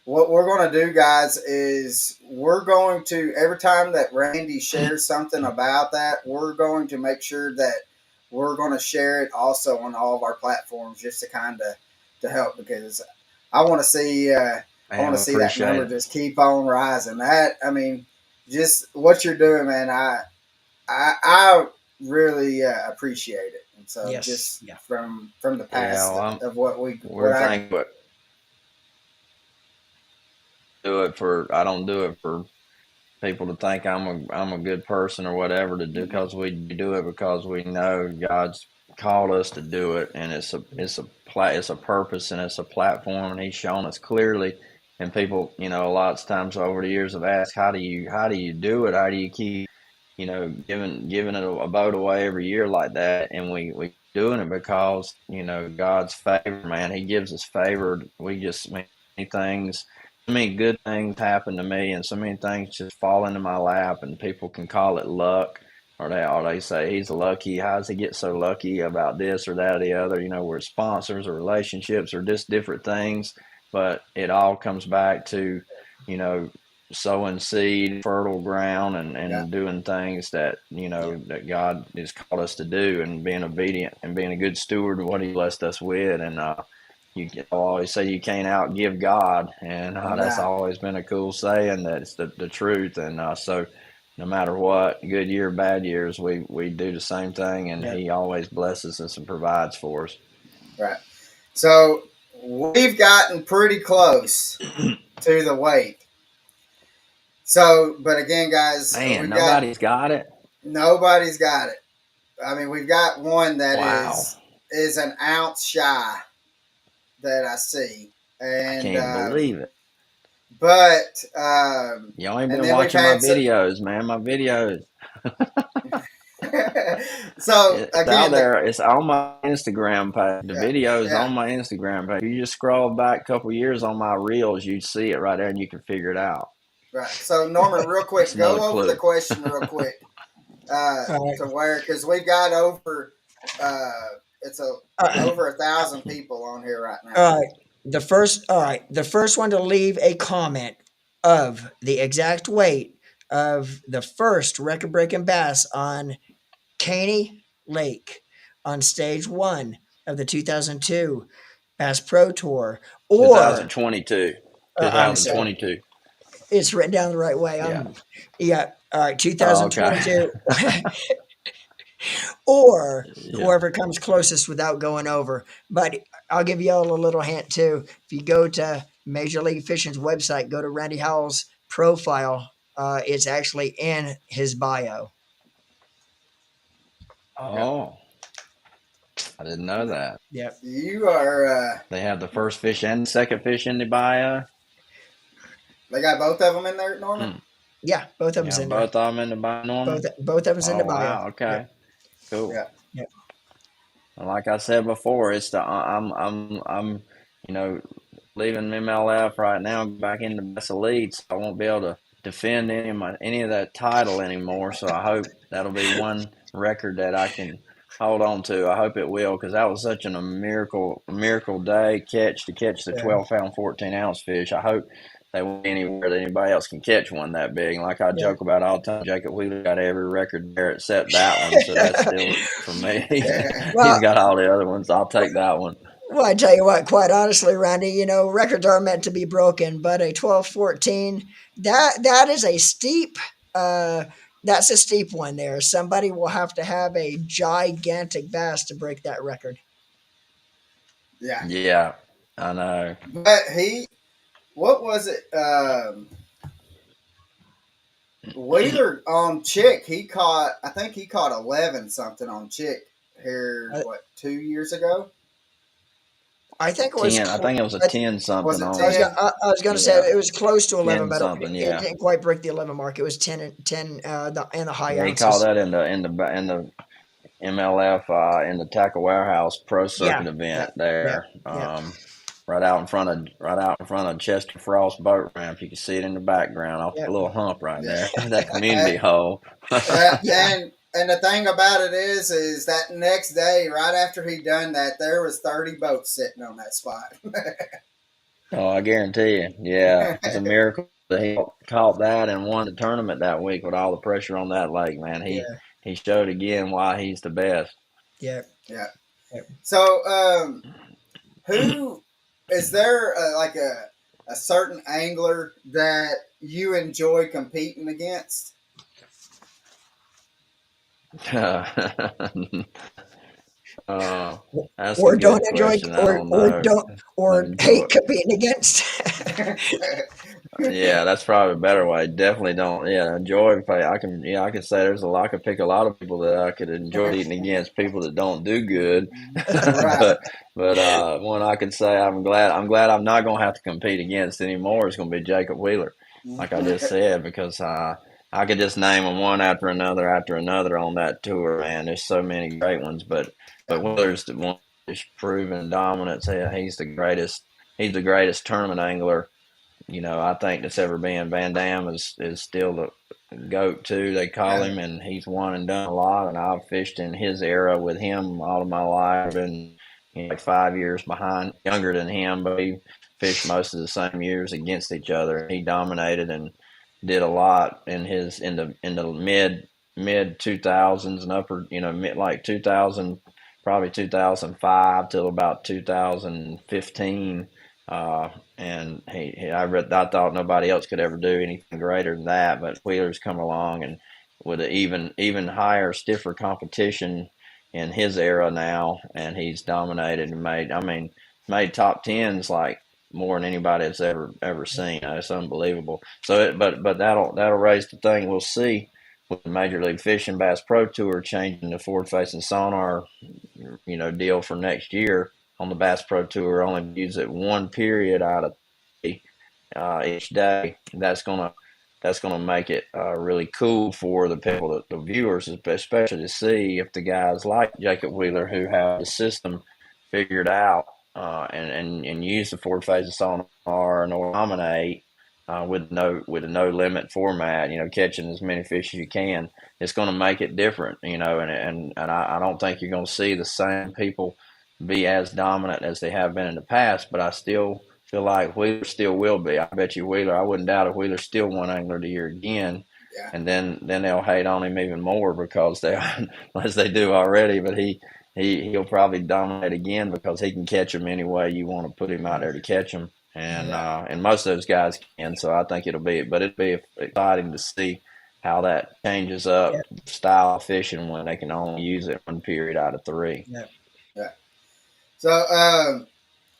what we're going to do, guys, is we're going to every time that Randy shares something about that, we're going to make sure that we're going to share it also on all of our platforms, just to kind of to help, because I want to see I want Man, to we see that appreciate number it. just keep on rising. That I mean, just what you're doing, man. I really appreciate it, and so Yes. just Yeah. from the Yeah, past well, of what we what we're I thankful. I don't do it for people to think I'm a good person or whatever to do, mhm. because we do it because we know God's called us to do it, and it's a purpose, and it's a platform, and He's shown us clearly. And people, you know, a lot of times over the years have asked, how do you do it? How do you keep giving it a boat away every year like that, and we doing it because God's favor, man. He gives us favor. We just many things, so many good things happen to me, and so many things just fall into my lap, and people can call it luck. Or they say he's lucky. How does he get so lucky about this or that or the other? We're sponsors or relationships or just different things, but it all comes back to, you know, sowing seed, fertile ground, and, Yeah. and doing things that that God has called us to do, and being obedient and being a good steward of what He blessed us with. And I always say you can't outgive God, and that's Nah. always been a cool saying. That it's the truth. And so no matter what, good year, bad years, we do the same thing, and Yep. He always blesses us and provides for us. Right. So we've gotten pretty close to the weight. So, but again, guys, Man, we've got nobody's got it. nobody's got it. I mean, we've got one that Wow, is an ounce shy that I see, I and can't believe it. but Y'all ain't and been then we've watching my had some. videos, man. My videos. So It's out again, the there. It's on my Instagram page. The yeah, video is yeah, on my Instagram page. You just scroll back a couple years on my reels, you see it right there, and you can figure it out. right. So Norman, real That's quick, another go over the clue. question real quick All right. to where because we've got over uh, it's over 1,000 people on here right now. All right. All right. The first one to leave a comment of the exact weight of the first record breaking bass on Caney Lake on stage one of the 2002 Bass Pro Tour, or 2022. I'm sorry, 2022. it's written down the right way. Yeah. Yeah, all right, Oh, okay. 2022, or Yeah. whoever comes closest without going over. But I'll give you all a little hint too. If you go to Major League Fishing's website, go to Randy Howell's profile. It's actually in his bio. Yeah. Oh, I didn't know that. Yep. You are. They have the first fish and the second fish in the bio. They got both of them in there, Norman. Hmm. Yeah, both of them's Yeah, in there. both of them in the bio, Norman. Both of them's in Oh, the bio. wow. Yep. Okay. Cool. Yeah. Yep. Like I said before, it's I'm you know leaving MLF right now, back into Bass Elite, so I won't be able to defend any of that title anymore. So I hope that'll be one record that I can hold on to. I hope it will, because that was such a miracle day to catch the Yeah. 12 pound 14 ounce fish. I hope they won't be anywhere that anybody else can catch one that big. And like I Yeah. joke about all the time, Jacob Wheeler got every record there except that one, so that's still for me. He's Well, got all the other ones. I'll take that one. well, I tell you what, quite honestly, Randy, records are meant to be broken, but a 12-14, that is a steep that's a steep one there. Somebody will have to have a gigantic bass to break that record. Yeah. Yeah, I know. But what was it? Wheeler on Chick, I think he caught 11 something on Chick here, Uh, 2 years ago? I think it was 10. I think it was a I, 10 Was something it on. 10? I was going to say Yeah, it was close to 11, 10 but something. it Yeah, didn't quite break the 11 mark. It was 10 and the high yeah. He called ounces. that in the MLF in the Tackle Warehouse Pro Yeah. Circuit Yeah. event Yeah. there. Yeah. Right out in front of Chester Frost boat ramp. You can see it in the background off Yeah. the little hump right Yeah. there. That community hole. Yeah. And the thing about it is that next day, right after he done that, there was 30 boats sitting on that spot. Oh, I guarantee you. Yeah, it's a miracle that he caught that and won the tournament that week with all the pressure on that lake, man. He Yeah. he showed again why he's the best. Yeah. Yeah. Yeah. So, who is there like a certain angler that you enjoy competing against? uh, that's a Or good don't enjoy, question. I don't or know. don't, I or enjoy. hate competing against. Yeah, that's probably a better way. Definitely don't. Yeah, enjoy. I can. Yeah, I can say there's a lot. I could pick a lot of people that I could enjoy eating against. People that don't do good, Right. but one I could say I'm glad I'm not gonna have to compete against anymore is gonna be Jacob Wheeler, like I just said, because I could just name them one after another on that tour, man. There's so many great ones, Yeah, but Wheeler's the one that's proven dominance. He's the greatest. He's the greatest tournament angler, I think that's ever been. Van Dam is still the GOAT too. They call yeah, him, and he's won and done a lot. And I've fished in his era with him all of my life. I've been like 5 years behind, younger than him, but we fished most of the same years against each other. He dominated and did a lot in the mid 2000s and upper, mid like 2000, probably 2005 till about 2015. Uh, and I thought nobody else could ever do anything greater than that. But Wheeler's come along and with an even higher, stiffer competition in his era now, and he's dominated and made top tens like more than anybody has ever seen. It's unbelievable. But that'll raise the thing. We'll see with the Major League Fishing Bass Pro Tour changing the forward facing sonar, deal for next year on the Bass Pro Tour. Only use it one period out of each day. That's gonna make it really cool for the people, the viewers, especially to see if the guys like Jacob Wheeler who have the system figured out and use the forward phase sonar and dominate with a no limit format. Catching as many fish as you can. It's going to make it different. And I don't think you're going to see the same people be as dominant as they have been in the past. But I still feel like Wheeler still will be. I bet you Wheeler. I wouldn't doubt if Wheeler still won Angler of the Year again. yeah, And then they'll hate on him even more because they, as they do already. But he'll probably dominate again because he can catch them any way you want to put him out there to catch them. yeah, And most of those guys can. So I think it'll be exciting to see how that changes Yeah, up style of fishing when they can only use it one period out of three. yeah. yeah. So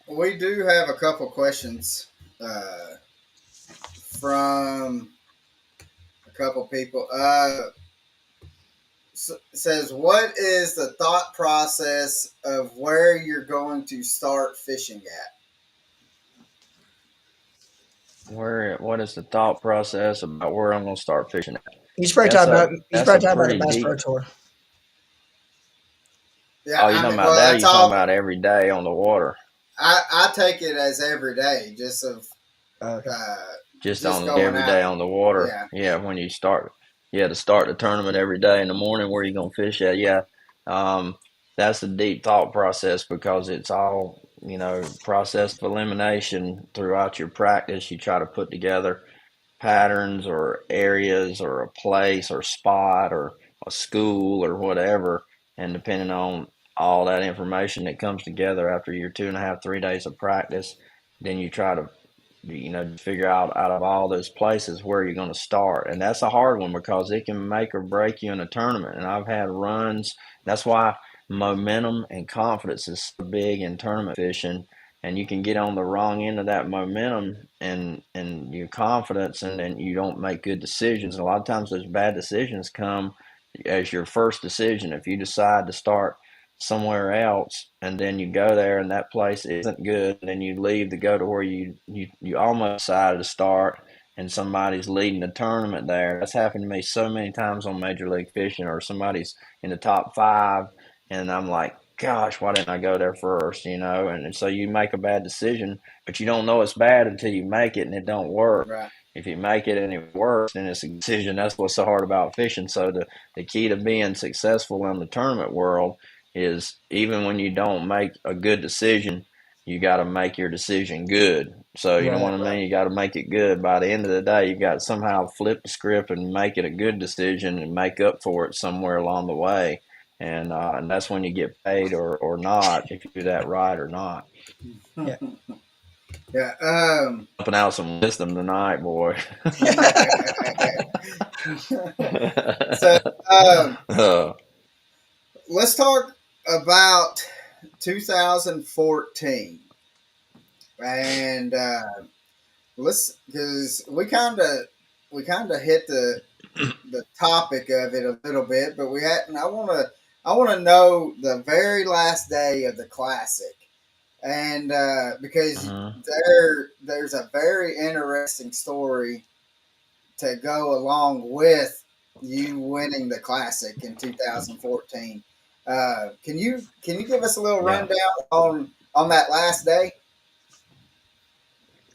we do have a couple questions uh, from a couple people. Says, what is the thought process of where you're going to start fishing at? What is the thought process about where I'm going to start fishing at? That's He's a probably talking about the pretty Bass Pro deep. Tour. Yeah, Oh, you I talking mean, about well, that? Or that's you talking all. about every day on the water? I take it as every day, just of Okay. uh, Just just on going every out. day on the water. Yeah, Yeah, when you start, yeah, to start the tournament every day in the morning. Where you gonna fish at? Yeah, um, that's a deep thought process because it's all process of elimination throughout your practice. You try to put together patterns or areas or a place or spot or a school or whatever, and depending on all that information that comes together after your 2.5 3 days of practice, then you try to figure out of all those places where you're going to start. And that's a hard one because it can make or break you in a tournament. And I've had runs. That's why momentum and confidence is so big in tournament fishing. And you can get on the wrong end of that momentum and your confidence, and then you don't make good decisions. And a lot of times those bad decisions come as your first decision. If you decide to start somewhere else and then you go there and that place isn't good, and then you leave to go to where you almost decided to start and somebody's leading the tournament there. That's happened to me so many times on Major League Fishing, or somebody's in the top five and I'm like, gosh, why didn't I go there first? And so you make a bad decision, but you don't know it's bad until you make it and it don't work. right. If you make it and it works, then it's a decision. That's what's so hard about fishing. So the key to being successful in the tournament world is, even when you don't make a good decision, you got to make your decision good. So you know Right. what I mean? You got to make it good. By the end of the day, you got to somehow flip the script and make it a good decision and make up for it somewhere along the way. And that's when you get paid or not, if you do that right or not. Yeah. Yeah. Pumping out some wisdom tonight, boy. So uh, let's talk about 2014, and let's because we kind of hit the topic of it a little bit, but we hadn't. I want to know the very last day of the classic, and because uh-huh. there's a very interesting story to go along with you winning the classic in 2014. Can you give us a little Yeah. rundown on that last day?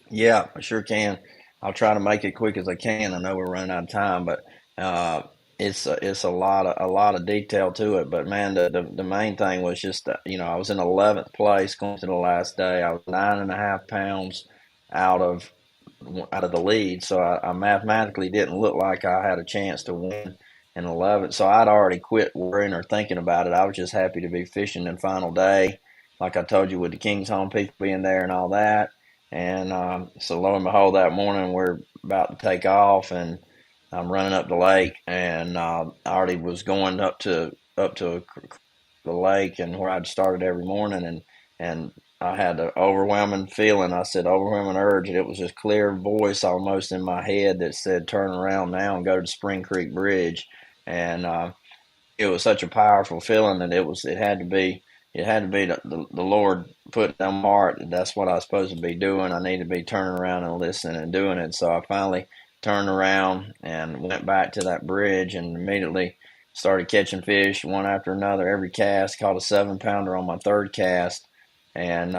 Yeah, I sure can. I'll try to make it quick as I can. I know we're running out of time, but uh, it's a lot of detail to it. But man, the main thing was just I was in 11th place going to the last day. I was 9.5 pounds out of out of the lead, so I mathematically didn't look like I had a chance to win in 11th. So I'd already quit worrying or thinking about it. I was just happy to be fishing in final day, like I told you, with the King's Home people being there and all that. And so lo and behold, that morning we're about to take off, and I'm running up the lake, and I already was going up to the lake, and where I'd started every morning, and I had an overwhelming feeling. I said overwhelming urge, and it was this clear voice almost in my head that said, "Turn around now and go to the Spring Creek Bridge." And it was such a powerful feeling that it had to be the Lord put in my heart that that's what I was supposed to be doing. I need to be turning around and listening and doing it. So I finally turned around and went back to that bridge and immediately started catching fish one after another. Every cast, caught a 7 pounder on my third cast, and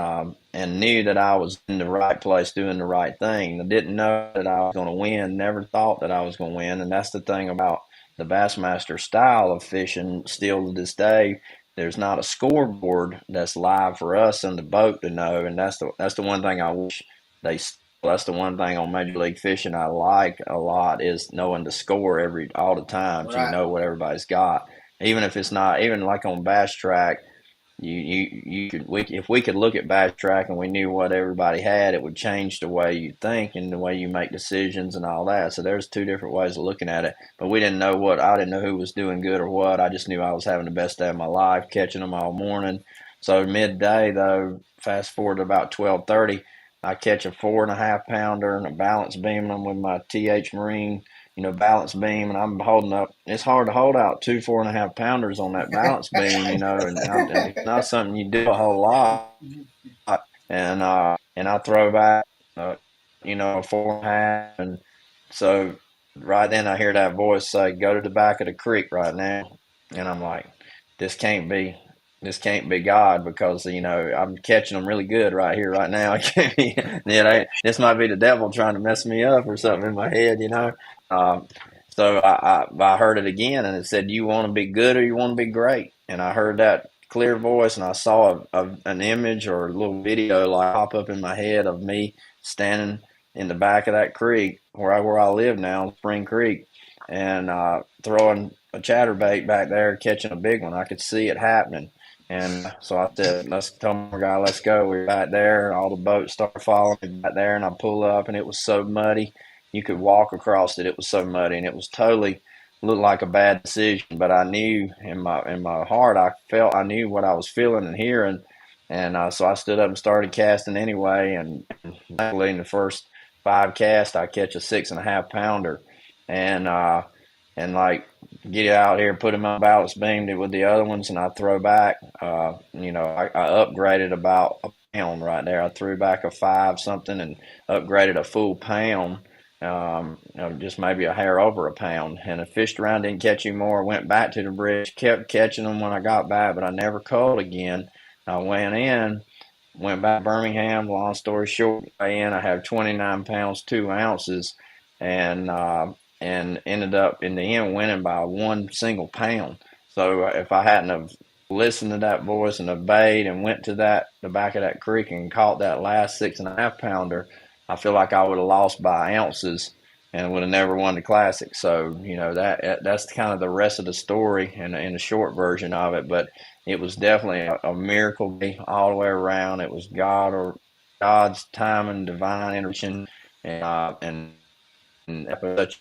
knew that I was in the right place doing the right thing. I didn't know that I was going to win. Never thought that I was going to win, and that's the thing about the Bassmaster style of fishing. Still to this day, there's not a scoreboard that's live for us in the boat to know, and that's the one thing I wish they. That's the one thing on Major League Fishing I like a lot is knowing the score every all the time, so you Right. know what everybody's got. Even if it's not, even like on Bass Track, you could if we could look at Bass Track and we knew what everybody had, it would change the way you think and the way you make decisions and all that. So there's two different ways of looking at it. But we didn't know I didn't know who was doing good or what. I just knew I was having the best day of my life, catching them all morning. So midday though, fast forward to about 12:30, I catch a 4.5 pounder and a balance beam them with my TH Marine balance beam, and I'm holding up. It's hard to hold out two 4.5 pounders on that balance beam, and it's not something you do a whole lot. And I throw back, uh, a 4.5, and so right then I hear that voice say, "Go to the back of the creek right now," and I'm like, "This can't be." This can't be God because I'm catching them really good right here, right now. This might be the devil trying to mess me up or something in my head. Um, so I heard it again, and it said, "You want to be good or you want to be great?" And I heard that clear voice, and I saw an image or a little video like pop up in my head of me standing in the back of that creek where I live now, Spring Creek, and throwing a chatterbait back there, catching a big one. I could see it happening. And so I said, let's tell my guy, let's go. We're back there. All the boats start following me back there, and I pull up, and it was so muddy. You could walk across it. It was so muddy, and it was totally looked like a bad decision. But I knew in my heart, I knew what I was feeling and hearing, and so I stood up and started casting anyway. And luckily, in the first 5 casts, I catch a 6.5 pounder, and like get it out here, put him on balance beamed it with the other ones, and I throw back. I upgraded about a pound right there. I threw back a five something and upgraded a full pound, just maybe a hair over a pound. And I fished around, didn't catch any more. Went back to the bridge, kept catching them when I got back, but I never caught again. I went in, went back to Birmingham. Long story short, I have 29 pounds 2 ounces, and ended up in the end winning by one single pound. So if I hadn't have listened to that voice and obeyed and went to the back of that creek and caught that last 6.5 pounder, I feel like I would have lost by ounces and would have never won the classic. So that's kind of the rest of the story in the short version of it. But it was definitely a miracle day all the way around. It was God's time and divine intervention, and such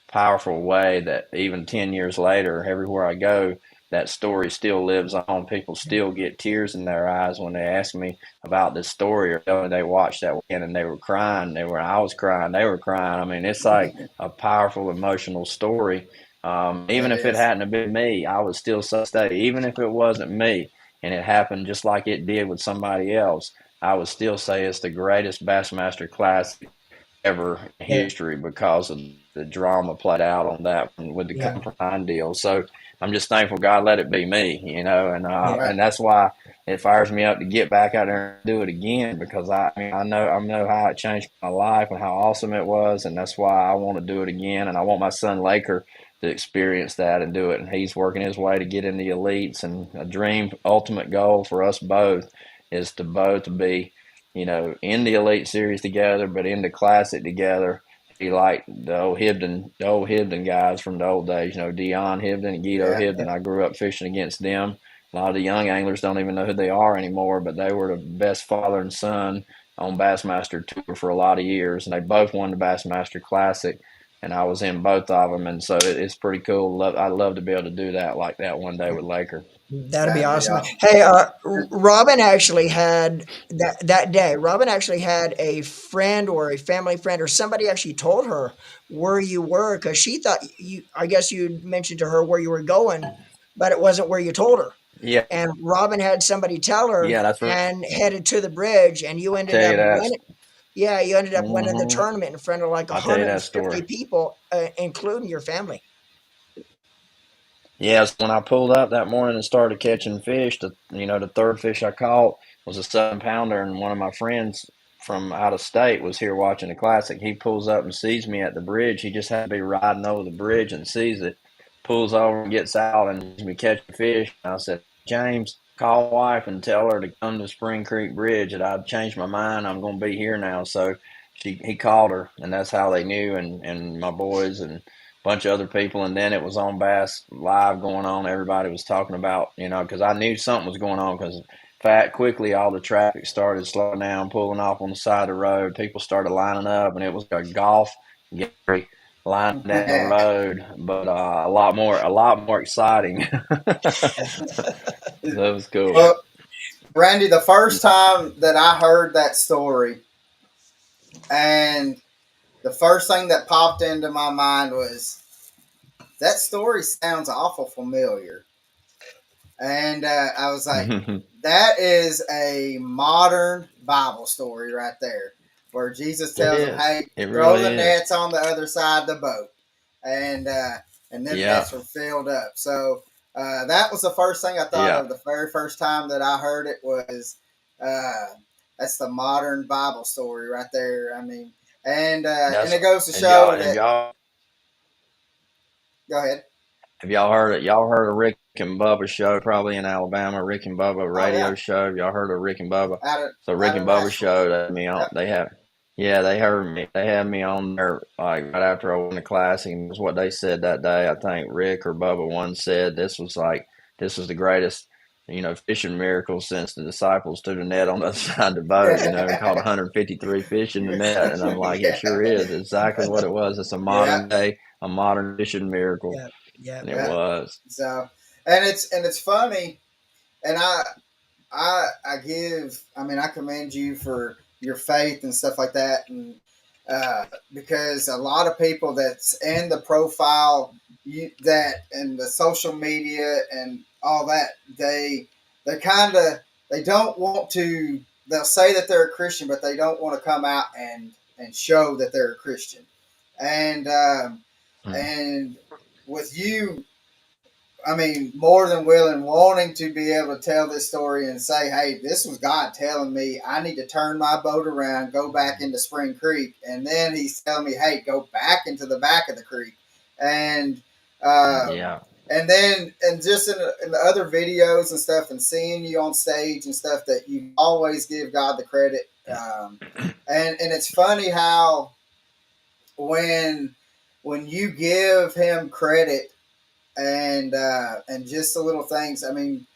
powerful way that even 10 years later, everywhere I go, that story still lives on. People still get tears in their eyes when they ask me about this story, or tell me they watched that weekend and they were crying. I was crying. They were crying. I mean, it's like a powerful emotional story. Even It if it is. hadn't have been me, I would still say, even if it wasn't me and it happened just like it did with somebody else, I would still say it's the greatest Bassmaster Classic ever in Yeah. history because of the drama played out on that one with the Yeah. Come From deal. So I'm just thankful God let it be me, Yeah. Right. and that's why it fires me up to get back out there and do it again because I mean I know how it changed my life and how awesome it was, and that's why I want to do it again, and I want my son Laker to experience that and do it, and he's working his way to get in the elites, and a dream ultimate goal for us both is to both be in the Elite Series together, but in the Classic together. Be like the old Hibden guys from the old days. Dion Hibden and Guido Yeah. Yeah. Hibden. I grew up fishing against them. A lot of the young anglers don't even know who they are anymore, but they were the best father and son on Bassmaster Tour for a lot of years, and they both won the Bassmaster Classic, and I was in both of them, and so it's pretty cool. I'd love to be able to do that like that one day with Laker. That'd be That'd be awesome. awesome. Hey, Robin actually had that day. Robin actually had a friend or a family friend or somebody actually told her where you were because she thought you. I guess you mentioned to her where you were going, but it wasn't where you told her. Yeah, And Robin had somebody tell her yeah, that's right. and headed to the bridge, and you I ended tell you up that. winning. Yeah, you ended up winning the Hmm. tournament in front of like I tell you that 150 story. people, including your family. Yes, when I pulled up that morning and started catching fish, the third fish I caught was a 7 pounder, and one of my friends from out of state was here watching the classic. He pulls up and sees me at the bridge. He just had to be riding over the bridge and sees it, pulls over and gets out and sees me catching fish. And I said, James, call wife and tell her to come to Spring Creek Bridge. That I've changed my mind. I'm going to be here now. So he called her, and that's how they knew. And my boys and bunch of other people, and then it was on Bass Live going on. Everybody was talking about, because I knew something was going on because fat quickly all the traffic started slowing down, pulling off on the side of the road. People started lining up, and it was a golf gallery lining down the road, but a lot more exciting. That was cool. Well, Randy, the first time that I heard that story, and the first thing that popped into my mind was that story sounds awful familiar. And I was like, It that is a modern Bible story right there, where Jesus tells them, is. "Hey, It throw really the is. nets on the other side of the boat," and them Yeah. nets were filled up. So that was the first thing I thought Yeah. of the very first time that I heard it was uh, that's the modern Bible story right there. I mean, and That's it goes to have y'all show have that. y'all Go ahead. Have y'all heard it? Y'all heard of Rick and Bubba show probably in Alabama? Rick and Bubba Oh radio yeah, show. Have y'all heard of Rick and Bubba? So Rick out and of Bubba Nashville. show that me on. Yep. They have, yeah, they heard me. They had me on there like right after I won the classic. And it was what they said that day. I think Rick or Bubba one said this was the greatest fishing miracle since the disciples threw the net on the other side of the boat. Caught 153 fish in the net, and I'm like, it sure is exactly what it was. It's Yeah. a modern fishing miracle. Yeah, yeah, And it Yeah. was. So, and it's funny, and I mean, I commend you for your faith and stuff like that, and uh, because a lot of people that's in the profile that and the social media and all that, they kind of they don't want to. They'll say that they're a Christian, but they don't want to come out and show that they're a Christian, and um, Mm. and with you, I mean, more than willing, wanting to be able to tell this story and say, hey, this was God telling me I need to turn my boat around, go back into Spring Creek. And then he's telling me, hey, go back into the back of the creek. And, um, Yeah. and then, and just in the other videos and stuff, and seeing you on stage and stuff, that you always give God the credit. And it's funny how when, when you give him credit and just the little things. I mean,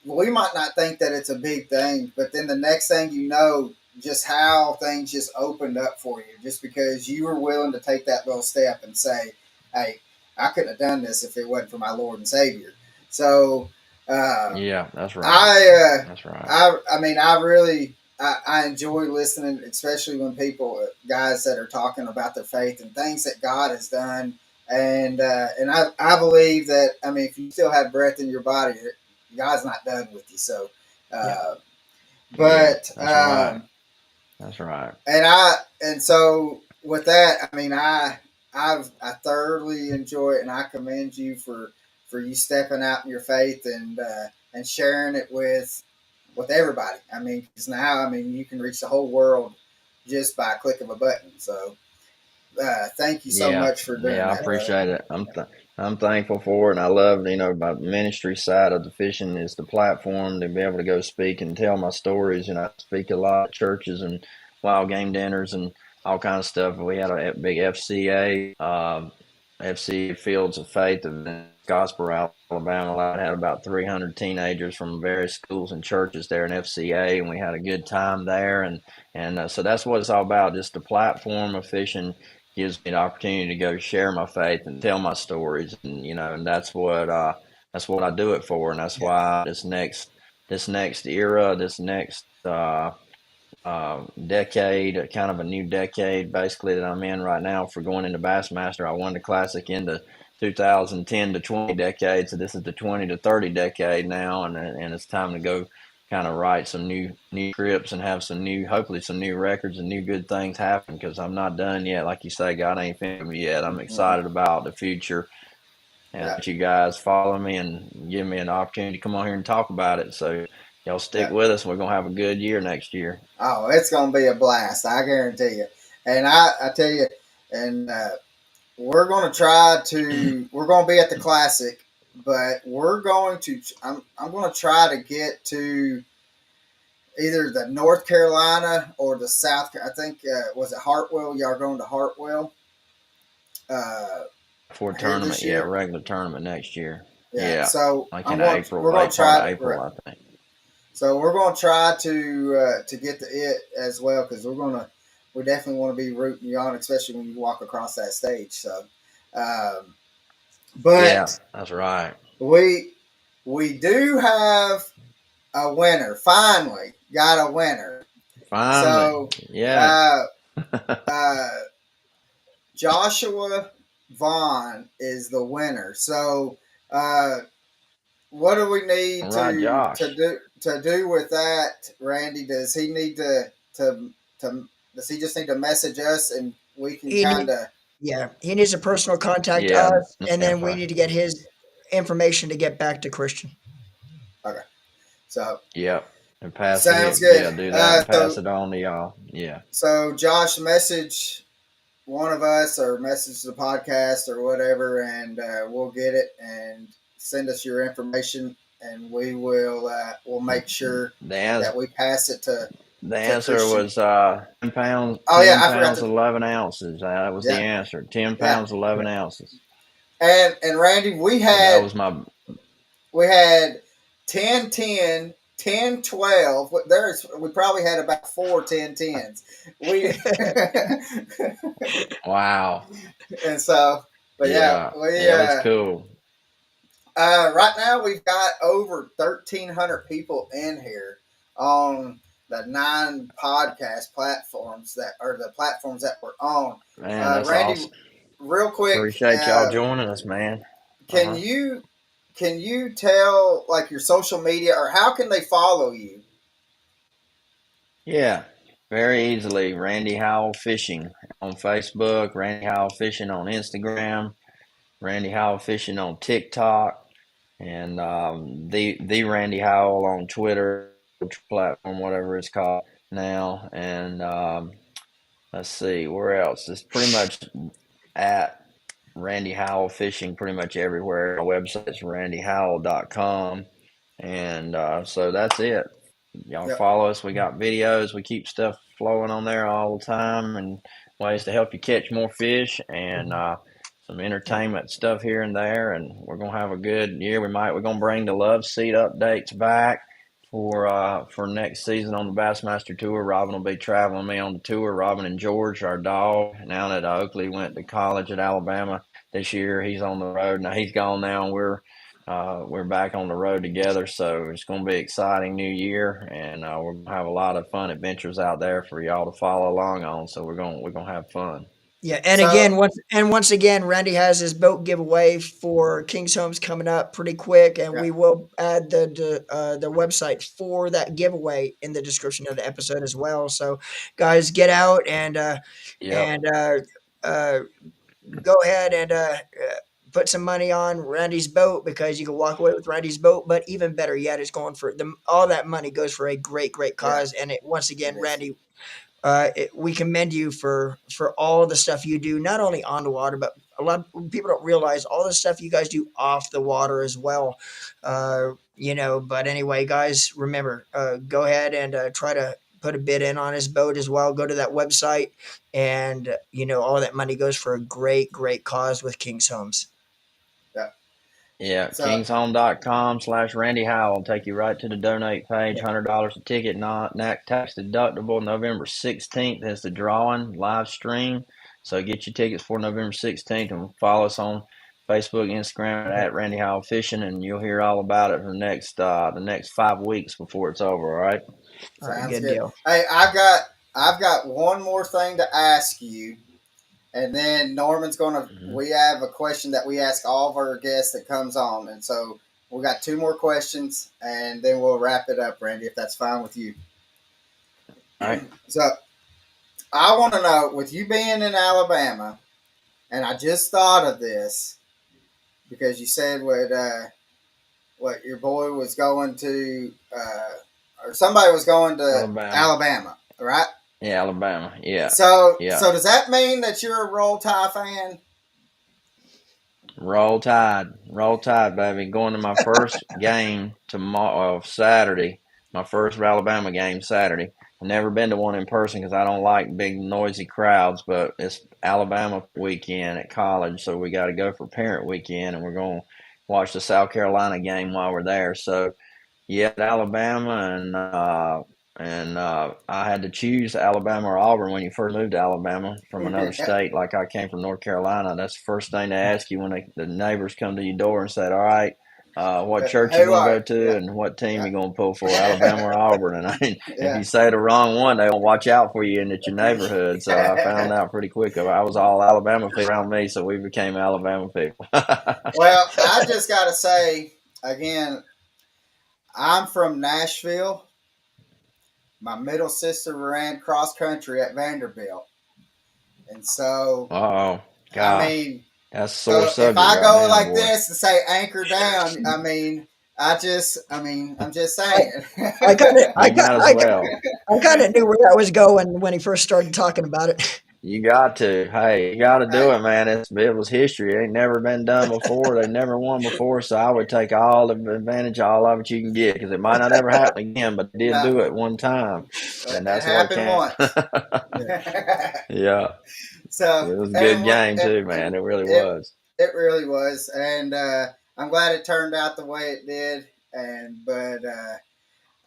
we might not think that it's a big thing, but then the next thing you know, just how things just opened up for you, just because you were willing to take that little step and say, "Hey, I couldn't have done this if it wasn't for my Lord and Savior." So, uh, Yeah, that's right. I, uh, That's right. I mean, I really, I enjoy listening, especially when people, guys that are talking about their faith and things that God has done, and I believe that. I mean, if you still have breath in your body, God's not done with you. So, yeah. uh, Yeah, but that's right. That's right. and so with that, I mean, I thoroughly enjoy it, and I commend you for you stepping out in your faith and sharing it with everybody. I mean, because now, I mean, you can reach the whole world just by a click of a button. So, thank you so Yeah, much for doing yeah, I that, brother. appreciate it. I'm thankful for it, and I love, my ministry side of the fishing is the platform to be able to go speak and tell my stories. I speak a lot at churches and wild game dinners and all kinds of stuff. We had a big FCA, FCA Fields of Faith event in Scottsboro, Alabama. I had about 300 teenagers from various schools and churches there in FCA, and we had a good time there. And so that's what it's all about, just the platform of fishing gives me the opportunity to go share my faith and tell my stories, and and that's what I do it for, and that's Yeah. why this next era, this next decade, kind of a new decade basically that I'm in right now for going into Bassmaster. I won the Classic into 2010 to 20 decade, so this is the 20 to 30 decade now, and it's time to go kind of write some new scripts and have some new, hopefully some new records and new good things happen because I'm not done yet. Like you say, God ain't finished me yet. I'm Mhm. excited about the future, and Yeah, that you guys follow me and give me an opportunity to come on here and talk about it. So y'all stick yeah. with us. We're gonna have a good year next year. Oh, it's gonna be a blast. I guarantee you. And I tell you, and we're gonna try to. We're gonna be at the classic, but we're going to. I'm gonna try to get to either the North Carolina or the South. I think was it Hartwell? Y'all going to Hartwell uh, For a here tournament, this yeah, year? regular tournament next year. Yeah. Yeah, So like I'm in going. April, We're going to part try of to. April, Right. I think. So we're going to try to get to it as well because we're going to. We definitely want to be rooting you on, especially when you walk across that stage. So, um, Yeah, but that's right. we we do have a winner. Finally, got a winner. Finally, So, yeah. uh, uh, Joshua Vaughn is the winner. So, uh, what do we All need right, Josh. to do with that, Randy? Does he need to does he just need to message us and we can He kind need, of yeah, he needs to personal contact Yeah, us, no and then we info. need to get his information to get back to Christian. okay? So Yep, and pass sounds it. good. Yeah, do that and pass So it on to y'all. Yeah, Josh, message one of us or message the podcast or whatever, and we'll get it and send us your information, and we'll make sure the that answer we pass it the to answer Christian. was 10 pounds, Oh yeah, 10 I forgot pounds, to. 11 ounces. That was the Yeah, answer. ten yeah. pounds, 11 ounces. And Randy, So that was my we had 10 10 10 12. There's we probably had about 4 10 10s. We wow. and so, but yeah, Yeah, we yeah, that's cool. right now we've got over 1,300 people in here on the 9 podcast platforms that are the platforms that we're on. Man, that's Randy, awesome. real quick, Appreciate y'all joining us, man. Uh can huh. you tell like your social media or how can they follow you? Yeah, very easily. Randy Howell Fishing on Facebook, Randy Howell Fishing on Instagram, Randy Howell Fishing on TikTok, and the Randy Howell on Twitter platform, whatever it's called now. And let's see, where else? It's pretty much at Randy Howell Fishing pretty much everywhere. Our website's randyhowell.com. And so that's it. Y'all Yep. follow us. We got videos. We keep stuff flowing on there all the time and ways to help you catch more fish and some entertainment stuff here and there. And we're gonna have a good year. We're gonna bring the Love Seat updates back for next season on the Bassmaster Tour. Robin will be traveling me on the tour. Robin and George, our dog, now that Oakley went to college at Alabama this year, he's on the road. Now he's gone now, and we're back on the road together, so it's going to be an exciting new year, and we're going to have a lot of fun adventures out there for y'all to follow along on. So we're going to have fun. Yeah, and So again, once again, Randy has his boat giveaway for King's Homes coming up pretty quick, and yeah, we will add the website for that giveaway in the description of the episode as well. So, guys, get out Yep. and uh, go ahead and put some money on Randy's boat because you can walk away with Randy's boat. But even better yet, it's going for all that money goes for a great yeah, cause. And once it again, is. Randy, we commend you for all the stuff you do, not only on the water, but a lot of people don't realize all the stuff you guys do off the water as well. But anyway, guys, remember, go ahead and try to put a bid in on his boat as well. Go to that website, and all that money goes for a great cause with King's Homes. Yeah. Yeah, So kingshome.com/Randy Howell will take you right to the donate page. Yeah. $100 a ticket, not tax deductible. November 16th is the drawing live stream. So get your tickets for November 16th and follow us on Facebook, Instagram Yeah. at Randy Howell Fishing, and you'll hear all about it for the next 5 weeks before it's over. All right. All right, sounds good good. deal. Hey, I've got one more thing to ask you, and then Norman's gonna. Mm-hmm. We have a question that we ask all of our guests that comes on, and so we got two more questions, and then we'll wrap it up, Randy, if that's fine with you. All right. So I want to know, with you being in Alabama, and I just thought of this because you said what your boy was going to, or somebody was going to Alabama. Alabama, right? Yeah, Alabama. Yeah. So, Yeah. so does that mean that you're a Roll Tide fan? Roll Tide, baby. Going to my first game tomorrow, Saturday. My first Alabama game Saturday. I've never been to one in person because I don't like big noisy crowds. But it's Alabama weekend at college, so we got to go for parent weekend, and we're going to watch the South Carolina game while we're there. So yeah, Alabama, and I had to choose Alabama or Auburn when you first moved to Alabama from another state. Like I came from North Carolina. That's the first thing they ask you when the neighbors come to your door and said, "All right, what church you Who gonna are go you? to, and what team you gonna pull for, Alabama Yeah. or Auburn?" And if Yeah. you say the wrong one, they won't watch out for you in your neighborhood. So I found out pretty quick. I was all Alabama people around me, so we became Alabama people. Well, I just got to say again, I'm from Nashville. My middle sister ran cross country at Vanderbilt, and so Oh I gosh, mean, that's a sore so if subject I right go now, like boy. this and say anchor down, I'm just I, saying. I kind of, I You got, might as well. I kind of knew where that was going when he first started talking about it. You got to. Hey, you got to do Hey, it, man. It was history. It ain't never been done before. They never won before, so I would take all the advantage, all of it you can get, because it might not ever happen again, but they did no, do it one time, and it that's what happened counts. once. Yeah, So, it was a and good what game too, man. It really it was. it really was, and I'm glad it turned out the way it did. And but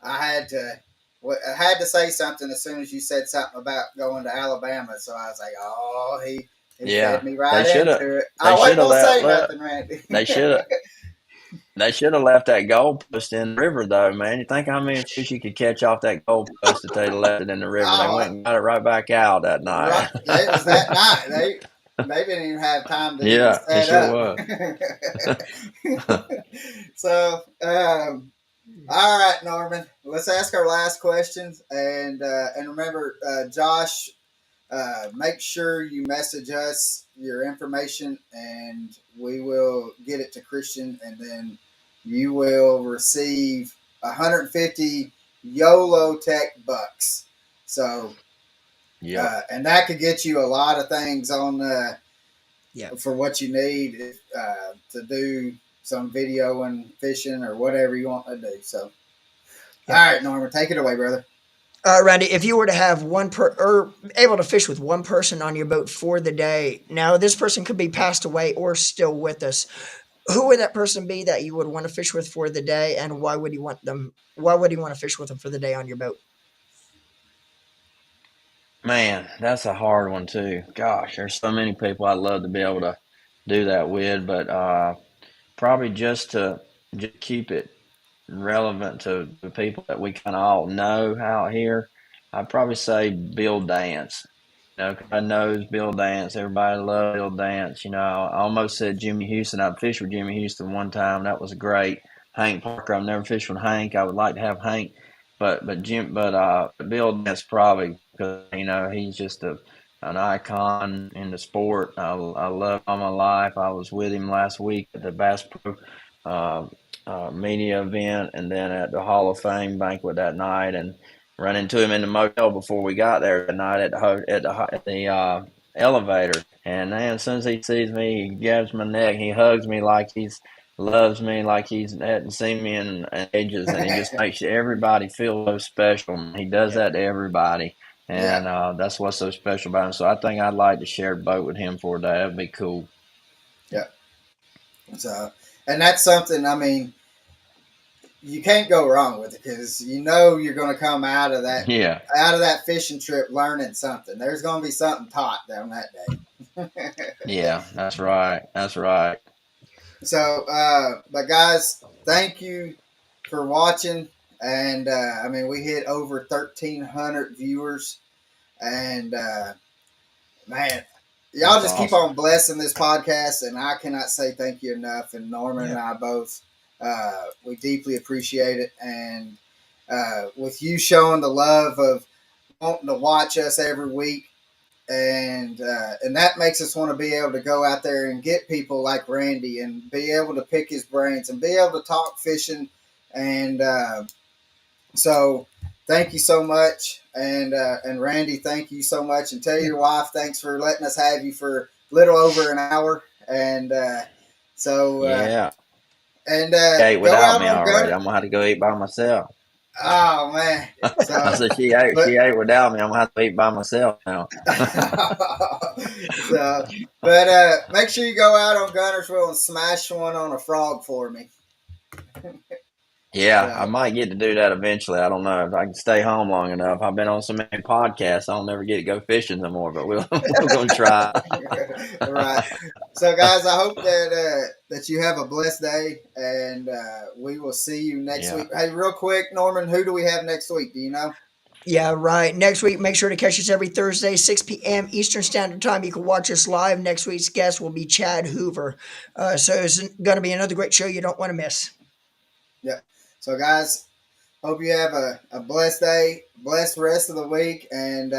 I had to. I had to say something as soon as you said something about going to Alabama. So I was like, "Oh, he fed Yeah, me they right should have. into it." They I should wasn't have gonna let. say Look, nothing, Randy. they should have. They should have left that goalpost in the river, though, man. You think how many fish you could catch off that goalpost if they'd left it in the river? They Oh, went and got it right back out that right. night. It was that night. They didn't even have time to even Yeah, it set sure up. was. So, all right, Norman. Let's ask our last questions, and remember, Josh, make sure you message us your information, and we will get it to Christian, and then you will receive 150 YOLO Tech bucks. So, Yep. and that could get you a lot of things on Yeah, for what you need to do some video and fishing or whatever you want to do. So, all yeah. right, Norman, take it away, brother. Randy, if you were to have or able to fish with one person on your boat for the day, now this person could be passed away or still with us. Who would that person be that you would want to fish with for the day, and why would you want them? Why would you want to fish with them for the day on your boat? Man, that's a hard one too. Gosh, there's so many people I'd love to be able to do that with, but probably just keep it relevant to the people that we kind of all know out here. I'd probably say Bill Dance. I knows Bill Dance. Everybody loves Bill Dance. I almost said Jimmy Houston. I fished with Jimmy Houston one time. That was great. Hank Parker. I've never fished with Hank. I would like to have Hank, but Bill Dance probably because he's just an icon in the sport. I love him all my life. I was with him last week at the Bass Pro uh, media event, and then at the Hall of Fame banquet that night, and run into him in the motel before we got there that night at the elevator. And man, as soon as he sees me, he grabs my neck, he hugs me like he's loves me like he's hadn't seen me in ages, and he just makes everybody feel so special. He does Yeah. that to everybody, Yeah. and that's what's so special about him. So I think I'd like to share the boat with him for a day. That'd be cool. Yeah. So, and that's something. I mean, you can't go wrong with it because you're going to come Yeah, out of that fishing trip learning something. There's going to be something taught down that day. yeah, that's right. That's right. So, but guys, thank you for watching. And I mean, we hit over 1,300 viewers, and man, y'all That's just keep awesome. on blessing this podcast, and I cannot say thank you enough. And Norman and Yep. I both, we deeply appreciate it. And with you showing the love of wanting to watch us every week, and that makes us want to be able to go out there and get people like Randy and be able to pick his brains and be able to talk fishing. And so, thank you so much, and Randy, thank you so much, and tell Yeah. your wife thanks for letting us have you for a little over an hour. And so, Yeah. and She ate go without out me on already. Gunner. I'm gonna have to go eat by myself. Oh man, I so said she ate. but She ate without me. I'm gonna have to eat by myself now. so, but make sure you go out on Gunnersville and smash one on a frog for me. Yeah, I So, might get to do that eventually. I don't know if I can stay home long enough. I've been on so many podcasts, I'll never get to go fishing no more. But we're gonna try. right. So, guys, I hope that you have a blessed day, and we will see you next Yeah. week. Hey, real quick, Norman, who do we have next week? Do you know? Yeah, right. Next week, make sure to catch us every Thursday, 6 p.m. Eastern Standard Time. You can watch us live. Next week's guest will be Chad Hoover. So it's going to be another great show you don't want to miss. Yep. So, guys, hope you have a blessed day, blessed rest of the week, and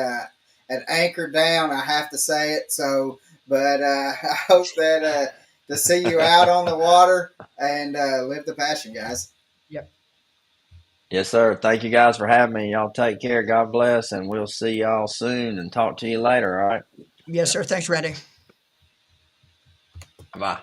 anchor down. I have to say it. So, but I hope that to see you out on the water and live the passion, guys. Yep. Yes, sir. Thank you guys for having me. Y'all take care. God bless, and we'll see y'all soon and talk to you later. All right. Yes, sir. Thanks, Randy. Bye.